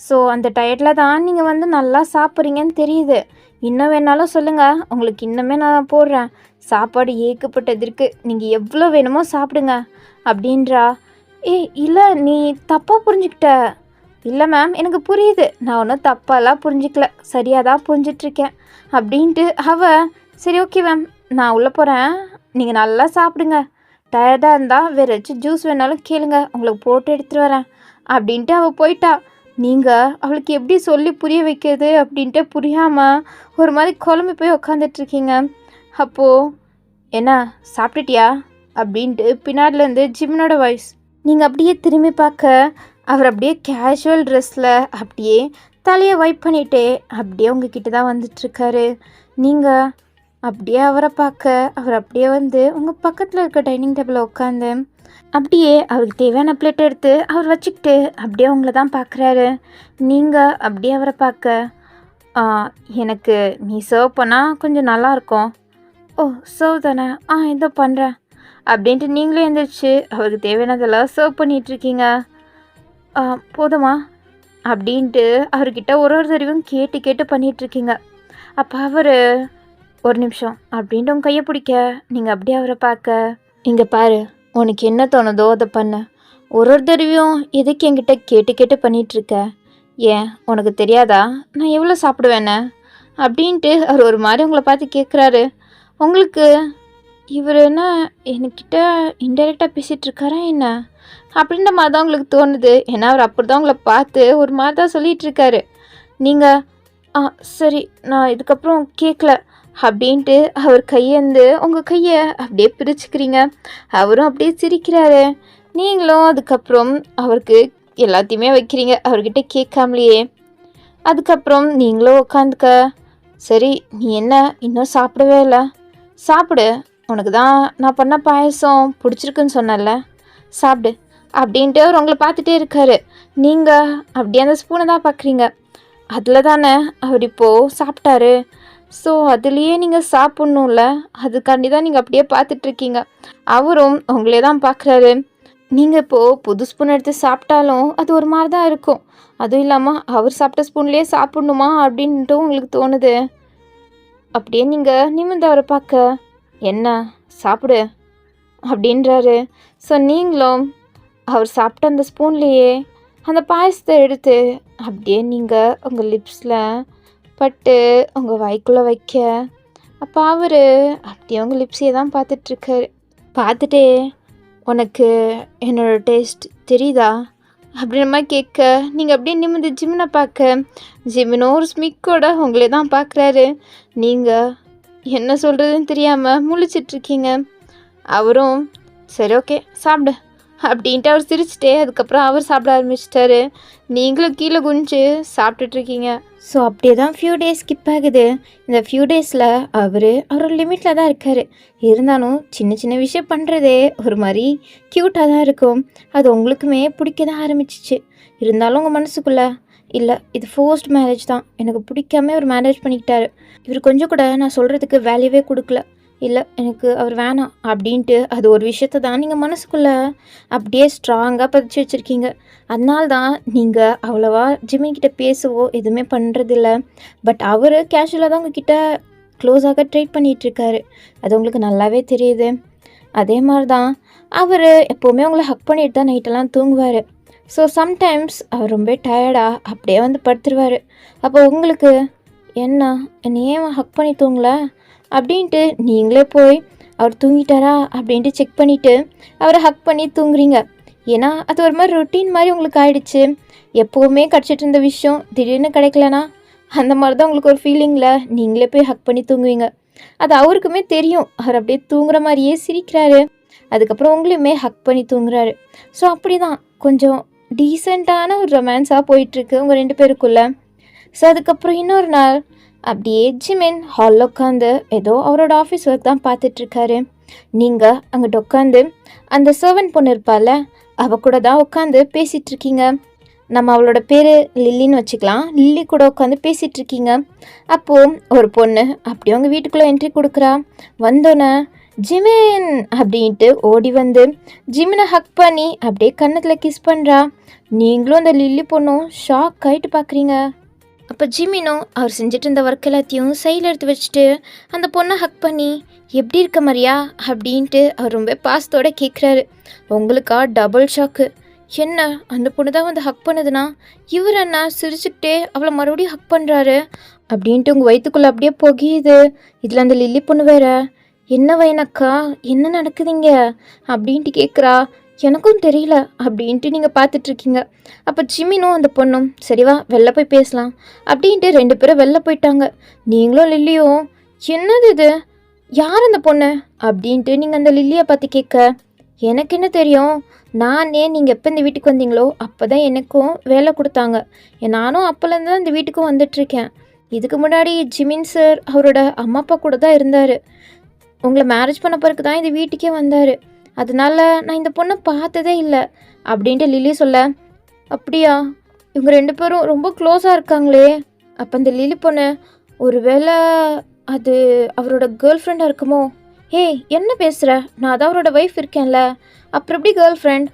ஸோ அந்த டயர்டில் தான் நீங்கள் வந்து நல்லா சாப்பிட்றீங்கன்னு தெரியுது. இன்னும் வேணாலும் சொல்லுங்கள், உங்களுக்கு இன்னுமே நான் போடுறேன், சாப்பாடு ஏகப்பட்டது இருக்குது, நீங்கள் எவ்வளோ வேணுமோ சாப்பிடுங்க அப்படின்றா. இல்லை நீ தப்பாக புரிஞ்சுக்கிட்ட, இல்லை மேம், எனக்கு புரியுது, நான் ஒன்றும் தப்பாலாம் புரிஞ்சிக்கல, சரியாக தான் புரிஞ்சிட்ருக்கேன் அப்படின்ட்டு சரி ஓகே மேம், நான் உள்ளே போகிறேன், நீங்கள் நல்லா சாப்பிடுங்க, டயர்டாக இருந்தால் வேறு ஏதாச்சும் ஜூஸ் வேணாலும் கேளுங்க, உங்களுக்கு போட்டு எடுத்துகிட்டு வரேன் அப்படின்ட்டு போயிட்டா. நீங்கள் அவளுக்கு எப்படி சொல்லி புரிய வைக்கிறது அப்படின்ட்டு புரியாமல் ஒரு மாதிரி குழம்பு போய் உக்காந்துட்ருக்கீங்க. அப்போது என்ன சாப்பிட்டுட்டியா அப்படின்ட்டு பின்னாடிலேருந்து ஜிம்னோட வாய்ஸ். நீங்கள் அப்படியே திரும்பி பார்க்க அவர் அப்படியே கேஷுவல் ட்ரெஸ்ஸில் அப்படியே தலையை வைப் பண்ணிகிட்டே அப்படியே உங்ககிட்ட தான் வந்துட்டுருக்காரு. நீங்கள் அப்படியே அவரை பார்க்க அவர் அப்படியே வந்து உங்கள் பக்கத்தில் இருக்க டைனிங் டேபிளில் உட்காந்து அப்படியே அவருக்கு தேவையான பிளேட் எடுத்து அவர் வச்சுக்கிட்டு அப்படியே உங்களை தான் பார்க்குறாரு. நீங்கள் அப்படியே அவரை பார்க்க எனக்கு நீ சர்வ் பண்ணால் கொஞ்சம் நல்லாயிருக்கும். ஓ சர்வ் தானே, இதோ பண்ணுறேன் அப்படின்ட்டு நீங்களே எழுந்திரிச்சு அவருக்கு தேவையானதெல்லாம் சர்வ் பண்ணிகிட்ருக்கீங்க. போதுமா அப்படின்ட்டு அவர்கிட்ட ஒரு தடவையும் கேட்டு கேட்டு பண்ணிகிட்ருக்கீங்க. அப்போ அவர் ஒரு நிமிஷம் அப்படின்ட்டு உங்கள் கையை பிடிக்க நீங்கள் அப்படியே அவரை பார்க்க, இங்கே பாரு, உனக்கு என்ன தோணுதோ அதை பண்ண, ஒரு தடவையும் எதுக்கு என்கிட்ட கேட்டு கேட்டு பண்ணிகிட்ருக்க, ஏன் உனக்கு தெரியாதா நான் எவ்வளோ சாப்பிடுவேன்னு அப்படின்ட்டு அவர் ஒரு மாதிரி உங்களை பார்த்து கேட்குறாரு. உங்களுக்கு இவர் என்ன என்கிட்ட இன்டெரக்டாக பேசிகிட்ருக்காரா என்ன அப்படின்ற மாதிரி தான் உங்களுக்கு தோணுது. ஏன்னா அவர் அப்படி தான் உங்களை பார்த்து ஒரு மாதிரி தான் சொல்லிகிட்ருக்காரு. நீங்கள் சரி நான் இதுக்கப்புறம் கேட்கல அப்படின்ட்டு அவர் கையேந்து உங்கள் கையை அப்படியே பிரிச்சுக்கிறீங்க. அவரும் அப்படியே சிரிக்கிறாரு. நீங்களும் அதுக்கப்புறம் அவருக்கு எல்லாத்தையுமே வைக்கிறீங்க அவர்கிட்ட கேட்காமலையே. அதுக்கப்புறம் நீங்களும் உட்காந்துக்க, சரி நீ என்ன இன்னும் சாப்பிடவே இல்லை, சாப்பிடு, உனக்கு தான் நான் பண்ண பாயசம் பிடிச்சிருக்குன்னு சொன்னல, சாப்பிடு அப்படின்ட்டு அவர் உங்களை பார்த்துட்டே இருக்காரு. நீங்கள் அப்படியே அந்த ஸ்பூனை தான் பார்க்குறீங்க. அதில் தானே அவர் இப்போது சாப்பிட்டாரு, ஸோ அதுலேயே நீங்கள் சாப்பிட்ணும்ல, அதுக்காண்டி தான் நீங்கள் அப்படியே பார்த்துட்ருக்கீங்க. அவரும் உங்களே தான் பார்க்குறாரு. நீங்கள் இப்போது புது ஸ்பூன் எடுத்து சாப்பிட்டாலும் அது ஒரு மாதிரி தான் இருக்கும். அதுவும் இல்லாமல் அவர் சாப்பிட்ட ஸ்பூன்லேயே சாப்பிட்ணுமா அப்படின்ட்டு உங்களுக்கு தோணுது. அப்படியே நீங்கள் நிமிர்ந்து அவரை பார்க்க, என்ன சாப்பிடு அப்படின்றாரு. ஸோ நீங்களும் அவர் சாப்பிட்ட அந்த ஸ்பூன்லேயே அந்த பாயசத்தை எடுத்து அப்படியே நீங்கள் உங்கள் லிப்ஸில் பட்டு உங்கள் வாய்க்குள்ளே வைக்க, அப்போ அவர் அப்படியே உங்கள் லிப்ஸையே தான் பார்த்துட்ருக்காரு. பார்த்துட்டே உனக்கு என்னோடய டேஸ்ட் தெரியுதா அப்படின்ற மாதிரி கேட்க, நீங்கள் அப்படியே நிமிர்ந்து ஜிம்னை பார்க்க, ஜிம்மினோ ஒரு ஸ்மிக்கோட உங்களே தான் பார்க்குறாரு. நீங்கள் என்ன சொல்கிறதுன்னு தெரியாமல் முழிச்சிட்ருக்கீங்க. அவரும் சரி ஓகே சாப்பிடு அப்படின்ட்டு அவர் சிரிச்சிட்டே அதுக்கப்புறம் அவர் சாப்பிட ஆரம்பிச்சிட்டாரு. நீங்களும் கீழே குனிஞ்சு சாப்பிட்டுட்ருக்கீங்க. ஸோ அப்படியே தான் ஃபியூ டேஸ் ஸ்கிப் ஆகுது. இந்த ஃபியூ டேஸில் அவரோட லிமிட்டில் தான் இருக்கார். இருந்தாலும் சின்ன சின்ன விஷயம் பண்ணுறதே ஒரு மாதிரி க்யூட்டாக தான் இருக்கும். அது உங்களுக்குமே பிடிக்க தான் ஆரம்பிச்சிச்சு. இருந்தாலும் உங்கள் மனசுக்குள்ளே இல்லை, இது ஃபோர்ஸ்ட் மேரேஜ் தான், எனக்கு பிடிக்காம ஒரு மேரேஜ் பண்ணிக்கிட்டாரு, இவர் கொஞ்சம் கூட நான் சொல்கிறதுக்கு வேல்யூவே கொடுக்கல, இல்லை எனக்கு அவர் வேணாம் அப்படின்ட்டு அது ஒரு விஷயத்த தான் நீங்கள் மனசுக்குள்ளே அப்படியே ஸ்ட்ராங்காக பதிச்சு வச்சுருக்கீங்க. அதனால தான் நீங்கள் அவ்வளோவா ஜிம்மிக்கிட்ட பேசவோ எதுவுமே பண்ணுறதில்ல. பட் அவர் கேஷுவலாக தான் உங்ககிட்ட க்ளோஸாக ட்ரீட் பண்ணிகிட்ருக்காரு. அது உங்களுக்கு நல்லாவே தெரியுது. அதே மாதிரி தான் அவர் எப்போவுமே உங்களை ஹக் பண்ணிட்டு தான் நைட்டெல்லாம் தூங்குவார். ஸோ சம்டைம்ஸ் அவர் ரொம்ப டயர்டாக அப்படியே வந்து படுத்துருவார். அப்போ உங்களுக்கு என்ன என்னை ஏன் ஹக் பண்ணி தூங்கலை அப்படின்ட்டு நீங்களே போய் அவர் தூங்கிட்டாரா அப்படின்ட்டு செக் பண்ணிவிட்டு அவரை ஹக் பண்ணி தூங்குறீங்க. ஏன்னா அது ஒரு மாதிரி ரொட்டீன் மாதிரி உங்களுக்கு ஆயிடுச்சு. எப்போவுமே கிடச்சிட்டு இருந்த விஷயம் திடீர்னு கிடைக்கலனா அந்த மாதிரி தான் உங்களுக்கு ஒரு ஃபீலிங்கில் நீங்களே போய் ஹக் பண்ணி தூங்குவீங்க. அது அவருக்குமே தெரியும். அவர் அப்படியே தூங்குற மாதிரியே சிரிக்கிறாரு. அதுக்கப்புறம் உங்களையுமே ஹக் பண்ணி தூங்குறாரு. ஸோ அப்படி தான் கொஞ்சம் டீசெண்டான ஒரு ரொமான்ஸாக போயிட்டுருக்கு உங்கள் 2 பேருக்குள்ளே. ஸோ அதுக்கப்புறம் இன்னொரு நாள் அப்படியே ஜிமின் ஹாலில் உட்காந்து ஏதோ அவரோட ஆஃபீஸ் ஒர்க் தான் பார்த்துட்ருக்காரு. நீங்கள் அங்கிட்ட உட்காந்து அந்த சர்வன்ட் பொண்ணு இருப்பாள், அவள் கூட தான் உட்காந்து பேசிகிட்ருக்கீங்க. நம்ம அவளோட பேர் லில்லின்னு வச்சுக்கலாம். லில்லி கூட உட்காந்து பேசிகிட்ருக்கீங்க. அப்போது ஒரு பொண்ணு அப்படியே உங்கள் வீட்டுக்குள்ளே என்ட்ரி கொடுக்குறா. வந்தோன்னே ஜிமின் அப்படின்ட்டு ஓடி வந்து ஜிமினை ஹக் பண்ணி அப்படியே கன்னத்தில் கிஸ் பண்ணுறா. நீங்களும் அந்த லில்லி பொண்ணும் ஷாக் ஆகிட்டு பார்க்குறீங்க. அப்போ ஜிமினும் அவர் செஞ்சுட்டு இருந்த ஒர்க் எல்லாத்தையும் சைடில் எடுத்து வச்சுட்டு அந்த பொண்ணை ஹக் பண்ணி எப்படி இருக்க மாதிரியா அப்படின்ட்டு அவர் ரொம்ப பாசத்தோடு கேட்குறாரு. உங்களுக்கா டபுள் ஷாக்கு. என்ன அந்த பொண்ணு தான் வந்து ஹக் பண்ணுதுன்னா இவர் என்ன சிரிச்சுக்கிட்டே அவளை மறுபடியும் ஹக் பண்ணுறாரு அப்படின்ட்டு உங்கள் வயிற்றுக்குள்ளே அப்படியே புகியுது. இதில் அந்த லில்லி பொண்ணு வேற என்ன வயனக்கா என்ன நடக்குதுங்க அப்படின்ட்டு கேட்குறா. எனக்கும் தெரியல அப்படின்ட்டு நீங்கள் பார்த்துட்ருக்கீங்க. அப்போ ஜிமினும் அந்த பொண்ணும் சரிவா வெளில போய் பேசலாம் அப்படின்ட்டு 2 பேரும் வெளில போயிட்டாங்க. நீங்களும் லில்லியும் என்னது இது, யார் அந்த பொண்ணு அப்படின்ட்டு நீங்கள் அந்த லில்லியை பார்த்து கேட்க, எனக்கு என்ன தெரியும், நானே நீங்கள் எப்போ இந்த வீட்டுக்கு வந்தீங்களோ அப்போ தான் எனக்கும் வேலை கொடுத்தாங்க. நானும் அப்போலேருந்து தான் இந்த வீட்டுக்கும் வந்துட்டுருக்கேன். இதுக்கு முன்னாடி ஜிமின் சார் அவரோட அம்மா அப்பா கூட தான் இருந்தார். உங்களை மேரேஜ் பண்ண பிறகு தான் இந்த வீட்டுக்கே வந்தார். அதனால நான் இந்த பொண்ணை பார்த்ததே இல்லை அப்படின்ட்டு லில்லி சொல்ல, அப்படியா இவங்க 2 பேரும் ரொம்ப க்ளோஸாக இருக்காங்களே. அப்போ அந்த லில்லி பொண்ணு ஒருவேளை அது அவரோட கேர்ள் ஃப்ரெண்டாக இருக்குமோ. ஏய் என்ன பேசுகிற, நான் தான் அவரோட ஒய்ஃப் இருக்கேன்ல, அப்புறம் எப்படி கேர்ள் ஃப்ரெண்ட்?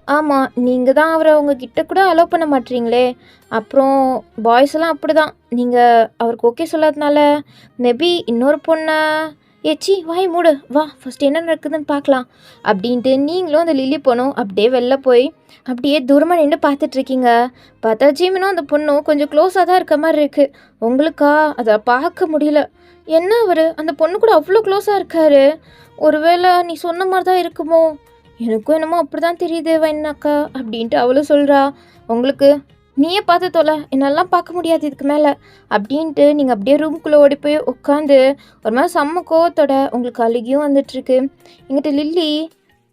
ஆமாம், நீங்கள் தான் அவரை உங்ககிட்ட கூட அலோவ் பண்ண மாட்டீங்களே. அப்புறம் பாய்ஸ் எல்லாம் அப்படி தான், நீங்கள் அவருக்கு ஓகே சொல்லாதனால மேபி இன்னொரு பொண்ணை ஏச்சி வாய் மூடு, வா ஃபஸ்ட் என்ன நடக்குதுன்னு பார்க்கலாம் அப்படின்ட்டு நீங்களும் அந்த லில்லி பொண்ணும் அப்படியே வெளில போய் அப்படியே தூரமாக நின்று பார்த்துட்ருக்கீங்க. பார்த்தா ஜீமினும் அந்த பொண்ணும் கொஞ்சம் க்ளோஸாக தான் இருக்க மாதிரி இருக்குது. உங்களுக்கா அதை பார்க்க முடியல. என்ன அவர் அந்த பொண்ணு கூட அவ்வளோ க்ளோஸாக இருக்காரு, ஒருவேளை நீ சொன்ன மாதிரி தான் இருக்குமோ, எனக்கும் என்னமோ அப்படி தான் தெரியுது வைனாக்கா அப்படின்ட்டு அவளும் சொல்கிறா. உங்களுக்கு நீயே பார்த்து தொலை, என்னெல்லாம் பார்க்க முடியாது இதுக்கு மேலே அப்படின்ட்டு நீங்கள் அப்படியே ரூம்குள்ளே ஓடி போய் உட்காந்து ஒரு மாதிரி செம்ம கோவத்தோட உங்களுக்கு அழுகியும் வந்துட்டுருக்கு. எங்கிட்ட லில்லி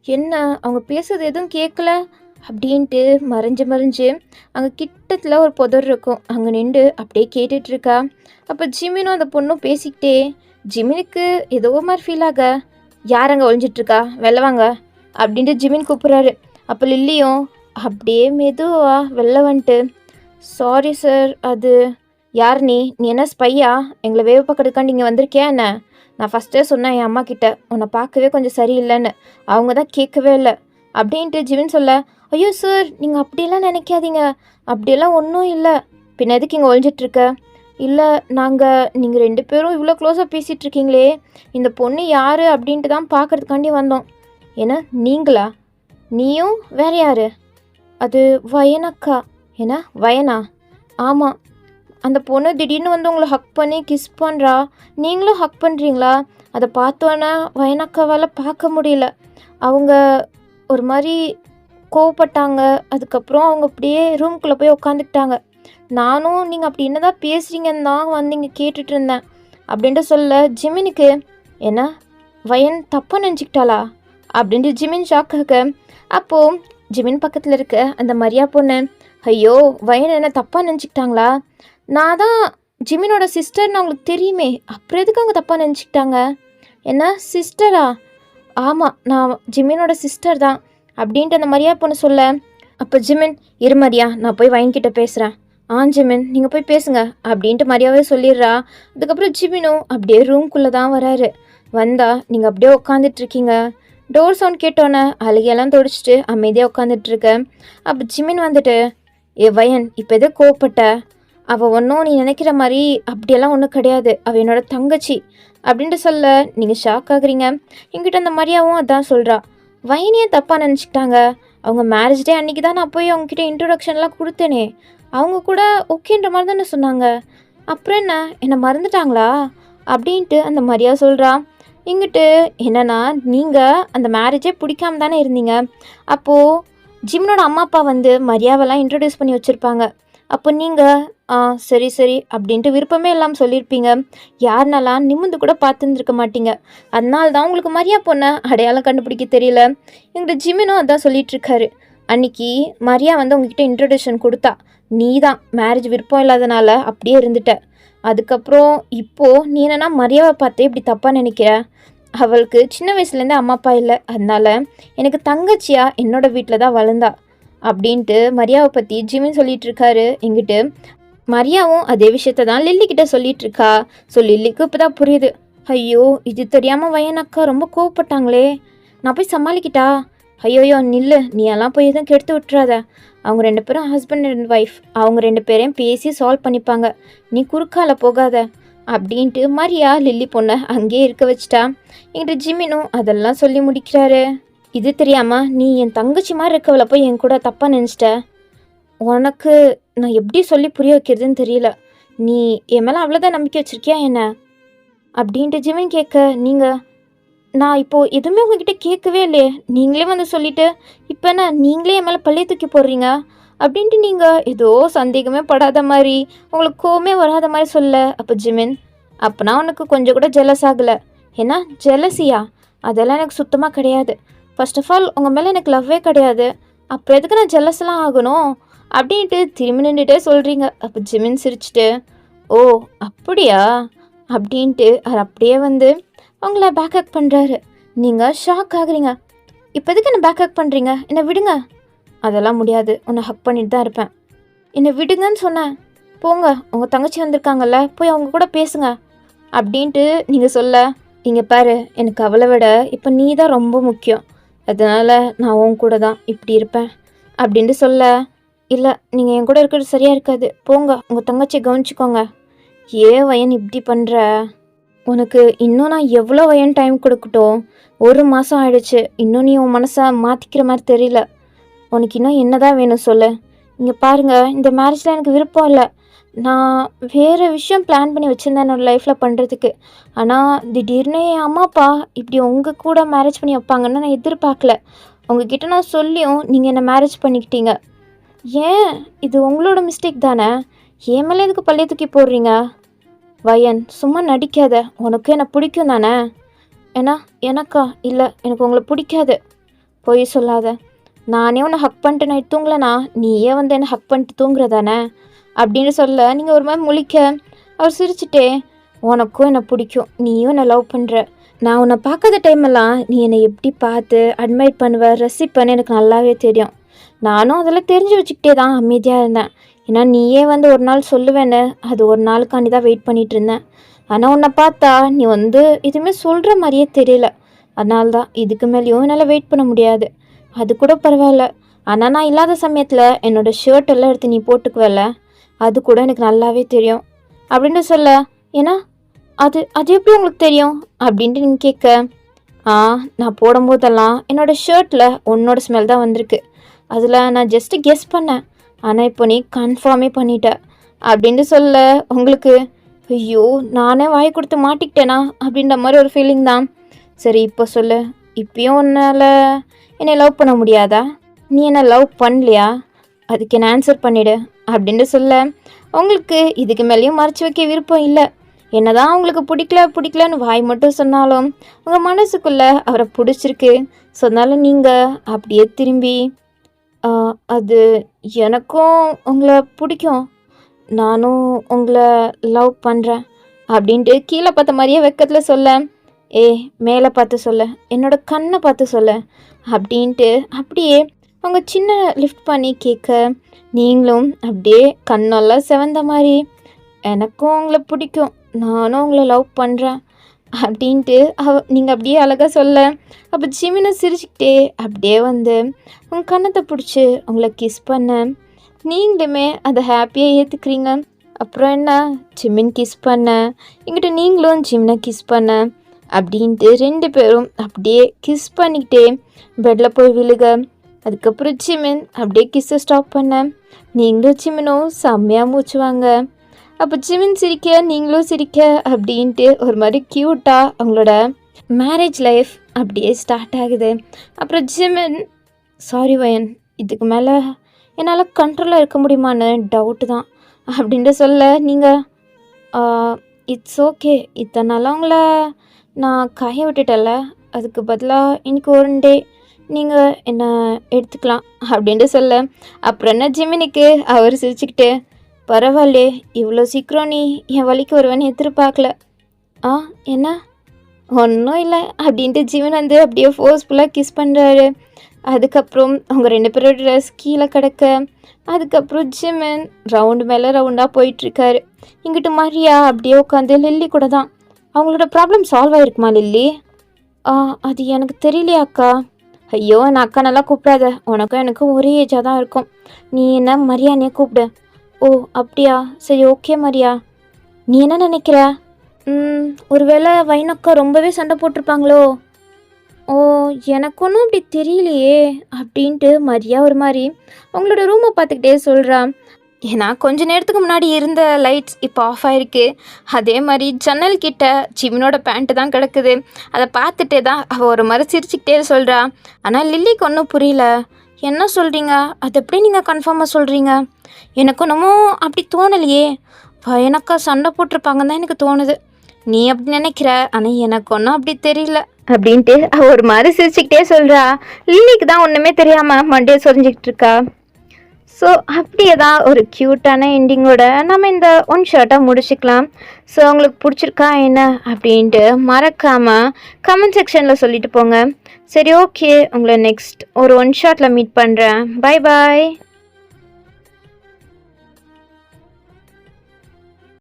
என்ன அவங்க பேசுறது எதுவும் கேட்கல அப்படின்ட்டு மறைஞ்சு அங்கே கிட்டத்தில் ஒரு புதர் இருக்கும், அங்கே நின்று அப்படியே கேட்டுட்ருக்கா. அப்போ ஜிமினும் அந்த பொண்ணும் பேசிக்கிட்டே, ஜிமினுக்கு ஏதோ மாதிரி ஃபீல் ஆக, யார் அங்கே ஒழிஞ்சிட்ருக்கா வெளில வாங்க அப்படின்ட்டு ஜிமின் கூப்பிட்றாரு. அப்போ லில்லியும் அப்படியே மெதுவா வெளில வந்துட்டு, சாரி சார், அது யார் நீ என்ன ஸ்பையா, எங்களை வேவ பக்கத்துக்காண்டி இங்கே வந்திருக்கியா என்ன? நான் ஃபஸ்ட்டே சொன்னேன் என் அம்மா கிட்ட உன்னை பார்க்கவே கொஞ்சம் சரியில்லைன்னு, அவங்க தான் கேட்கவே இல்லை அப்படின்ட்டு ஜிமின் சொல்ல, ஐயோ சார் நீங்கள் அப்படியெல்லாம் நினைக்காதீங்க, அப்படியெல்லாம் ஒன்றும் இல்லை, பின்ன எதுக்கு இங்கே ஒழிஞ்சிட்ருக்க? இல்லை நீங்கள் 2 பேரும் இவ்வளோ க்ளோஸாக பேசிகிட்டு இருக்கீங்களே, இந்த பொண்ணு யார் அப்படின்ட்டு தான் பார்க்குறதுக்காண்டி வந்தோம். ஏன்னா நீங்களா? நீயும் வேற யார்? அது வயனக்கா. என்ன வயனா? ஆமாம், அந்த பொண்ணு திடீர்னு வந்து உங்களை ஹக் பண்ணி கிஸ் பண்ணுறா, நீங்களும் ஹக் பண்ணுறீங்களா? அதை பார்த்தோன்னே வயனக்காவால் பார்க்க முடியல, அவங்க ஒரு மாதிரி கோவப்பட்டாங்க. அதுக்கப்புறம் அவங்க அப்படியே ரூம்குள்ளே போய் உட்காந்துக்கிட்டாங்க. நானும் நீங்கள் அப்படி என்னதான் பேசுகிறீங்கன்னு தான் வந்து இங்கே கேட்டுட்டு இருந்தேன் அப்படின்ட்டு சொல்ல, ஜிமினுக்கு என்ன வயன் தப்பாக நினச்சிக்கிட்டாளா அப்படின்ட்டு ஜிமின் ஷாக் ஆக. அப்போது ஜிமின் பக்கத்தில் இருக்க அந்த மரியா பொண்ணு, ஐயோ வயன் என்ன தப்பாக நினச்சிக்கிட்டாங்களா? நான் தான் ஜிமினோட சிஸ்டர்னு அவங்களுக்கு தெரியுமே, அப்புறம் எதுக்கு அவங்க தப்பாக நினச்சிக்கிட்டாங்க? என்ன சிஸ்டரா? ஆமாம், நான் ஜிமினோட சிஸ்டர் தான் அப்படின்ட்டு அந்த மரியா பொண்ணு சொல்ல, அப்போ ஜிமின் இரு மரியா, நான் போய் வயன்கிட்ட பேசுகிறேன். ஜிமின் நீங்கள் போய் பேசுங்க அப்படின்ட்டு மரியாவே சொல்லிடுறா. அதுக்கப்புறம் ஜிமினும் அப்படியே ரூம்குள்ளே தான் வராரு. வந்தா நீங்கள் அப்படியே உட்காந்துட்ருக்கீங்க. டோர் சவுண்ட் கேட்டோன்னே அழுகையெல்லாம் தொடிச்சிட்டு அமைதியாக உட்காந்துட்ருக்க. அப்போ ஜிமின் வந்துட்டு, ஏ வயன் இப்போ எதோ கோவப்பட்ட, அவள் ஒன்றும் நீ நினைக்கிற மாதிரி அப்படியெல்லாம் ஒன்றும் கிடையாது, அவள் என்னோட தங்கச்சி அப்படின்ட்டு சொல்ல நீங்கள் ஷாக் ஆகுறீங்க. என்கிட்ட அந்த மரியாவும் அதான் சொல்கிறா, வயனையே தப்பாக நினச்சிக்கிட்டாங்க, அவங்க மேரேஜ் டே அன்றைக்கி தான் நான் போய் அவங்கக்கிட்ட இன்ட்ரொடக்ஷன்லாம் கொடுத்தேனே, அவங்க கூட ஓகேன்ற மாதிரி தானே சொன்னாங்க, அப்புறம் என்னை மறந்துட்டாங்களா அப்படின்ட்டு அந்த மரியா சொல்கிறா. இங்கிட்டு என்னென்னா நீங்கள் அந்த மேரேஜே பிடிக்காம தானே இருந்தீங்க, அப்போது ஜிம்னோட அம்மா அப்பா வந்து மரியாவெல்லாம் இன்ட்ரடியூஸ் பண்ணி வச்சுருப்பாங்க. அப்போ நீங்கள் சரி சரி அப்படின்ட்டு விருப்பமே இல்லாமல் சொல்லியிருப்பீங்க, யாருனாலாம் நிமிந்து கூட பார்த்துருந்துருக்க மாட்டீங்க. அதனால தான் உங்களுக்கு மரியா பொண்ணை அடையாளம் கண்டுபிடிக்க தெரியல. எங்கிட்ட ஜிமினும் அதான் சொல்லிகிட்ருக்காரு, அன்றைக்கி மரியா வந்து உங்ககிட்ட இன்ட்ரொடக்ஷன் கொடுத்தா, நீ தான் மேரேஜ் விருப்பம் இல்லாதனால அப்படியே இருந்துட்ட. அதுக்கப்புறம் இப்போது நீ என்னன்னா மரியாவை பார்த்து இப்படி தப்பாக நினைக்கிற, அவளுக்கு சின்ன வயசுலேருந்தே அம்மா அப்பா இல்லை, அதனால எனக்கு தங்கச்சியா என்னோட வீட்டில் தான் வளர்ந்தா அப்படின்ட்டு மரியாவை பற்றி ஜிமின் சொல்லிகிட்ருக்காரு. எங்கிட்டு மரியாவும் அதே விஷயத்த தான் லில்லிக்கிட்ட சொல்லிகிட்ருக்கா. ஸோ லில்லிக்கு இப்போ தான் புரியுது, ஐயோ இது தெரியாமல் வயனக்கா ரொம்ப கோவப்பட்டாங்களே, நான் போய் சமாளிக்கிட்டா, ஐயோயோ நில்லு, நீ எல்லாம் போய் எதுவும் கெடுத்து விட்டுறாத, அவங்க 2 பேரும் ஹஸ்பண்ட் அண்ட் ஒய்ஃப், அவங்க 2 பேரையும் பேசி சால்வ் பண்ணிப்பாங்க, நீ குறுக்கால போகாத அப்படின்ட்டு மரியா லில்லி பொண்ணை அங்கேயே இருக்க வச்சிட்டா. எங்கிட்ட ஜிமினும் அதெல்லாம் சொல்லி முடிக்கிறாரு. இது தெரியாம நீ என் தங்கச்சி மாதிரி இருக்கவள போய் என் கூட தப்பாக நினச்சிட்ட. உனக்கு நான் எப்படி சொல்லி புரிய வைக்கிறதுன்னு தெரியல. நீ என் மேலே அவ்வளோதான் நம்பிக்கை வச்சிருக்கியா என்ன? அப்படின்ட்டு ஜிமின் கேட்க, நீங்கள் நான் இப்போது எதுவுமே உங்ககிட்ட கேட்கவே இல்லையே, நீங்களே வந்து சொல்லிவிட்டு இப்போ என்ன நீங்களே என் மேலே பள்ளியை தூக்கி போடுறீங்க அப்படின்ட்டு நீங்கள் ஏதோ சந்தேகமே படாத மாதிரி உங்களுக்கு கோவமே வராத மாதிரி சொல்ல. அப்போ ஜிமின், அப்போனா உனக்கு கொஞ்சம் கூட ஜெலஸ் ஆகலை. ஏன்னா ஜெலஸியா? அதெல்லாம் எனக்கு சுத்தமாக கிடையாது. ஃபர்ஸ்ட் ஆஃப் ஆல் உங்கள் மேலே எனக்கு லவ்வே கிடையாது. அப்புறம் எதுக்கு நான் ஜெலஸ்லாம் ஆகணும் அப்படின்ட்டு திரும்பி நின்றுட்டே சொல்கிறீங்க. அப்போ ஜிமின் சிரிச்சிட்டு, ஓ அப்படியா அப்படின்ட்டு அவர் அப்படியே வந்து உங்களை பேக்கப் பண்ணுறாரு. நீங்கள் ஷாக் ஆகுறீங்க. இப்போ எதுக்கு என்ன பேக்கப் பண்ணுறீங்க? என்னை விடுங்க. அதெல்லாம் முடியாது, உன்னை ஹக் பண்ணிட்டு தான் இருப்பேன். என்னை விடுங்கன்னு சொன்னேன். போங்க, உங்கள் தங்கச்சி வந்திருக்காங்கல்ல, போய் அவங்க கூட பேசுங்க அப்படின்ட்டு நீங்கள் சொல்ல, இங்கே பாரு, எனக்கு அவளை விட இப்போ நீ தான் ரொம்ப முக்கியம். அதனால் நான் உன் கூட தான் இப்படி இருப்பேன் அப்படின்ட்டு சொல்ல, இல்லை நீங்கள் என் கூட இருக்கிறது சரியாக இருக்காது, போங்க உங்கள் தங்கச்சியை கவனிச்சிக்கோங்க. ஏன் வயன் இப்படி பண்ணுற? உனக்கு இன்னும் நான் எவ்வளோ வயன் டைம் கொடுக்கட்டும்? 1 மாதம் ஆயிடுச்சு, இன்னும் நீ உன் மனசை மாற்றிக்கிற மாதிரி தெரியல. உனக்கு இன்னும் என்ன தான் வேணும் சொல்லு. இங்கே பாருங்கள், இந்த மேரேஜில் எனக்கு விருப்பம் இல்லை. நான் வேறு விஷயம் பிளான் பண்ணி வச்சுருந்தேன் என்னோடய லைஃப்பில் பண்ணுறதுக்கு. ஆனால் திடீர்னு என் அம்மா அப்பா இப்படி உங்கள் கூட மேரேஜ் பண்ணி வைப்பாங்கன்னு நான் எதிர்பார்க்கல. உங்ககிட்ட நான் சொல்லியும் நீங்கள் என்னை மேரேஜ் பண்ணிக்கிட்டீங்க. ஏன் இது உங்களோட மிஸ்டேக் தானே? என் மேலே எதுக்கு பள்ளியை தூக்கி போடுறீங்க? வயன், சும்மா நடிக்காத. உனக்கு என்னை பிடிக்கும் தானே? ஏன்னா எனக்கா? இல்லை, எனக்கு உங்களை பிடிக்காது. பொய் சொல்லாத. நானே உன்னை ஹக் பண்ணிட்டு நைட் தூங்கலனா நீயே வந்து என்னை ஹக் பண்ணிட்டு தூங்குறதானே அப்படின்னு சொல்ல, நீங்கள் ஒரு மாதிரி முழிக்க அவர் சிரிச்சிட்டே, உனக்கும் என்னை பிடிக்கும், நீயும் என்னை லவ் பண்ணுற. நான் உன்னை பார்க்காத டைமெல்லாம் நீ என்னை எப்படி பார்த்து அட்மைட் பண்ணுவ, ரசிப்பேன்னு எனக்கு நல்லாவே தெரியும். நானும் அதெல்லாம் தெரிஞ்சு வச்சுக்கிட்டே தான் அமைதியாக இருந்தேன். ஏன்னா நீயே வந்து ஒரு நாள் சொல்லுவேன்னு அது ஒரு நாளுக்காண்டி தான் வெயிட் பண்ணிகிட்டு இருந்தேன். ஆனால் உன்னை பார்த்தா நீ வந்து எதுவுமே சொல்கிற மாதிரியே தெரியல. அதனால தான் இதுக்கு மேலேயும் என்னால் வெயிட் பண்ண முடியாது. அது கூட பரவாயில்ல, ஆனால் நான் இல்லாத சமயத்தில் என்னோடய ஷர்ட் எல்லாம் எடுத்து நீ போட்டுக்குவல, அது கூட எனக்கு நல்லாவே தெரியும் அப்படின்னு சொல்ல, ஏன்னா அது அது எப்படி உங்களுக்கு தெரியும் அப்படின்ட்டு நீங்கள் கேட்க, நான் போடும்போதெல்லாம் என்னோடய ஷர்ட்டில் உன்னோட ஸ்மெல் தான் வந்திருக்கு. அதில் நான் ஜஸ்ட்டு கெஸ் பண்ணேன், ஆனால் இப்போ நீ கன்ஃபார்மே பண்ணிட்ட அப்படின்ட்டு சொல்ல, உங்களுக்கு ஐயோ நானே வாய் கொடுத்து மாட்டிக்கிட்டேனா அப்படின்ற மாதிரி ஒரு ஃபீலிங் தான். சரி இப்போ சொல்லு, இப்பயும் உன்னால் என்னை லவ் பண்ண முடியாதா? நீ என்ன லவ் பண்ணலையா? அதுக்கு என்ன ஆன்சர் பண்ணிவிடு அப்படின்ட்டு சொல்ல, உங்களுக்கு இதுக்கு மேலேயும் மறைச்சி வைக்க விருப்பம் இல்லை. என்னதான் உங்களுக்கு பிடிக்கலன்னு வாய் மட்டும் சொன்னாலும் உங்கள் மனசுக்குள்ளே அவரை பிடிச்சிருக்கு சொன்னாலும் நீங்கள் அப்படியே திரும்பி, அது எனக்கும் உங்களை பிடிக்கும், நானும் உங்களை லவ் பண்ணுறேன் அப்படின்ட்டு கீழே பார்த்த மாதிரியே வெக்கத்தில் சொல்ல, மேலே பார்த்து சொல்ல, என்னோட கண்ணை பார்த்து சொல்ல அப்படின்ட்டு அப்படியே அவங்க சின்ன லிஃப்ட் பண்ணி கேட்க, நீங்களும் அப்படியே கண்ணெல்லாம் செவந்த மாதிரி, எனக்கும் உங்களை பிடிக்கும், நானும் உங்களை லவ் பண்ணுறேன் அப்படின்ட்டு நீங்கள் அப்படியே அழகாக சொல்ல, அப்போ ஜிமினை சிரிச்சுக்கிட்டே அப்படியே வந்து உங்கள் கண்ணத்தை பிடிச்சி உங்களை கிஸ் பண்ண, நீங்களுமே அதை ஹாப்பியாக ஏற்றுக்கிறீங்க. அப்புறம் என்ன, ஜிமின் கிஸ் பண்ண, இங்கிட்ட நீங்களும் ஜிமினை கிஸ் பண்ண அப்படின்ட்டு 2 பேரும் அப்படியே கிஸ் பண்ணிக்கிட்டே பெட்டில் போய் விழுக. அதுக்கப்புறம் ஜிமின் அப்படியே கிஸ்ஸை ஸ்டாப் பண்ண, நீங்களும் ஜிமினும் செம்மையாக மூச்சுவாங்க. அப்போ ஜிமின் சிரிக்க நீங்களும் சிரிக்க அப்படின்ட்டு ஒரு மாதிரி க்யூட்டாக அவங்களோட மேரேஜ் லைஃப் அப்படியே ஸ்டார்ட் ஆகுது. அப்புறம் ஜிமின், சாரி வயன், இதுக்கு மேலே என்னால் கண்ட்ரோலாக இருக்க முடியுமான்னு டவுட்டு தான் அப்படின்ட்டு சொல்ல, நீங்கள் இட்ஸ் ஓகே, இத்தனை நாளாக உங்களை நான் காய விட்டுட்டல, அதுக்கு பதிலாக இன்றைக்கி 1 டே நீங்கள் என்னை எடுத்துக்கலாம் அப்படின்ட்டு சொல்ல, அப்புறம் என்ன ஜிமினுக்கு அவர் சிரிச்சுக்கிட்டு, பரவாயில்லே, இவ்வளோ சீக்கிரம் நீ என் வழிக்கு வருவேன்னு எதிர்பார்க்கல. என்ன? ஒன்றும் இல்லை அப்படின்ட்டு ஜிமின் வந்து அப்படியே ஃபோர்ஸ்ஃபுல்லாக கிஸ் பண்ணுறாரு. அதுக்கப்புறம் அவங்க 2 பேரோட ட்ரெஸ் கீழே கிடக்க, அதுக்கப்புறம் ஜிமின் ரவுண்டு மேலே ரவுண்டாக போயிட்டுருக்காரு. இங்கிட்டு மரியா அப்படியே உட்காந்து லில்லி கூட தான். அவங்களோட ப்ராப்ளம் சால்வ் ஆகிருக்குமா லில்லி? அது எனக்கு தெரியலையா அக்கா. ஐயோ என் அக்கா நல்லா கூப்பிடாத, உனக்கும் எனக்கும் ஒரே ஏஜாக தான் இருக்கும், நீ என்ன மரியானே கூப்பிடு. ஓ அப்படியா, சரி ஓகே மரியா. நீ என்ன நினைக்கிற? ஒருவேளை வைனக்கா ரொம்பவே சண்டை போட்டிருப்பாங்களோ? ஓ! எனக்கு ஒன்றும் அப்படி தெரியலையே அப்படின்ட்டு மரியா ஒரு மாதிரி அவங்களோட ரூமை பார்த்துக்கிட்டே சொல்கிறா. ஏன்னா கொஞ்ச நேரத்துக்கு முன்னாடி இருந்த லைட்ஸ் இப்போ ஆஃப் ஆயிருக்கு. அதே மாதிரி ஜன்னல் கிட்ட ஜிமினோட பேண்ட்டு தான் கிடக்குது. அதை பார்த்துட்டே தான் அவள் ஒரு மாதிரி சிரிச்சுக்கிட்டே சொல்கிறா. ஆனால் லில்லிக்கு ஒன்றும் புரியல. என்ன சொல்கிறீங்க? அது எப்படி நீங்கள் கன்ஃபார்மாக சொல்கிறீங்க? எனக்கு என்னமோ அப்படி தோணலையே. பயனக்கா சண்டை போட்டிருப்பாங்கன்னு தான் எனக்கு தோணுது. நீ அப்படி நினைக்கிற, ஆனால் எனக்கு ஒன்றும் அப்படி தெரியல அப்படின்ட்டு அவள் ஒரு மாதிரி சிரிச்சுக்கிட்டே சொல்கிறா. லில்லிக்கு தான் ஒன்றுமே தெரியாமல் மண்டையை சொரிஞ்சிக்கிட்டு இருக்கா. ஸோ அப்படியே தான் ஒரு க்யூட்டான எண்டிங்கோட நம்ம இந்த ஒன் ஷார்ட்டை முடிச்சுக்கலாம். ஸோ உங்களுக்கு பிடிச்சிருக்கா என்ன அப்படின்ட்டு மறக்காமல் கமெண்ட் செக்ஷனில் சொல்லிட்டு போங்க. சரி, ஓகே, உங்களை நெக்ஸ்ட் ஒரு ஒன் ஷாட்டில் மீட் பண்ணுறேன். Bye bye.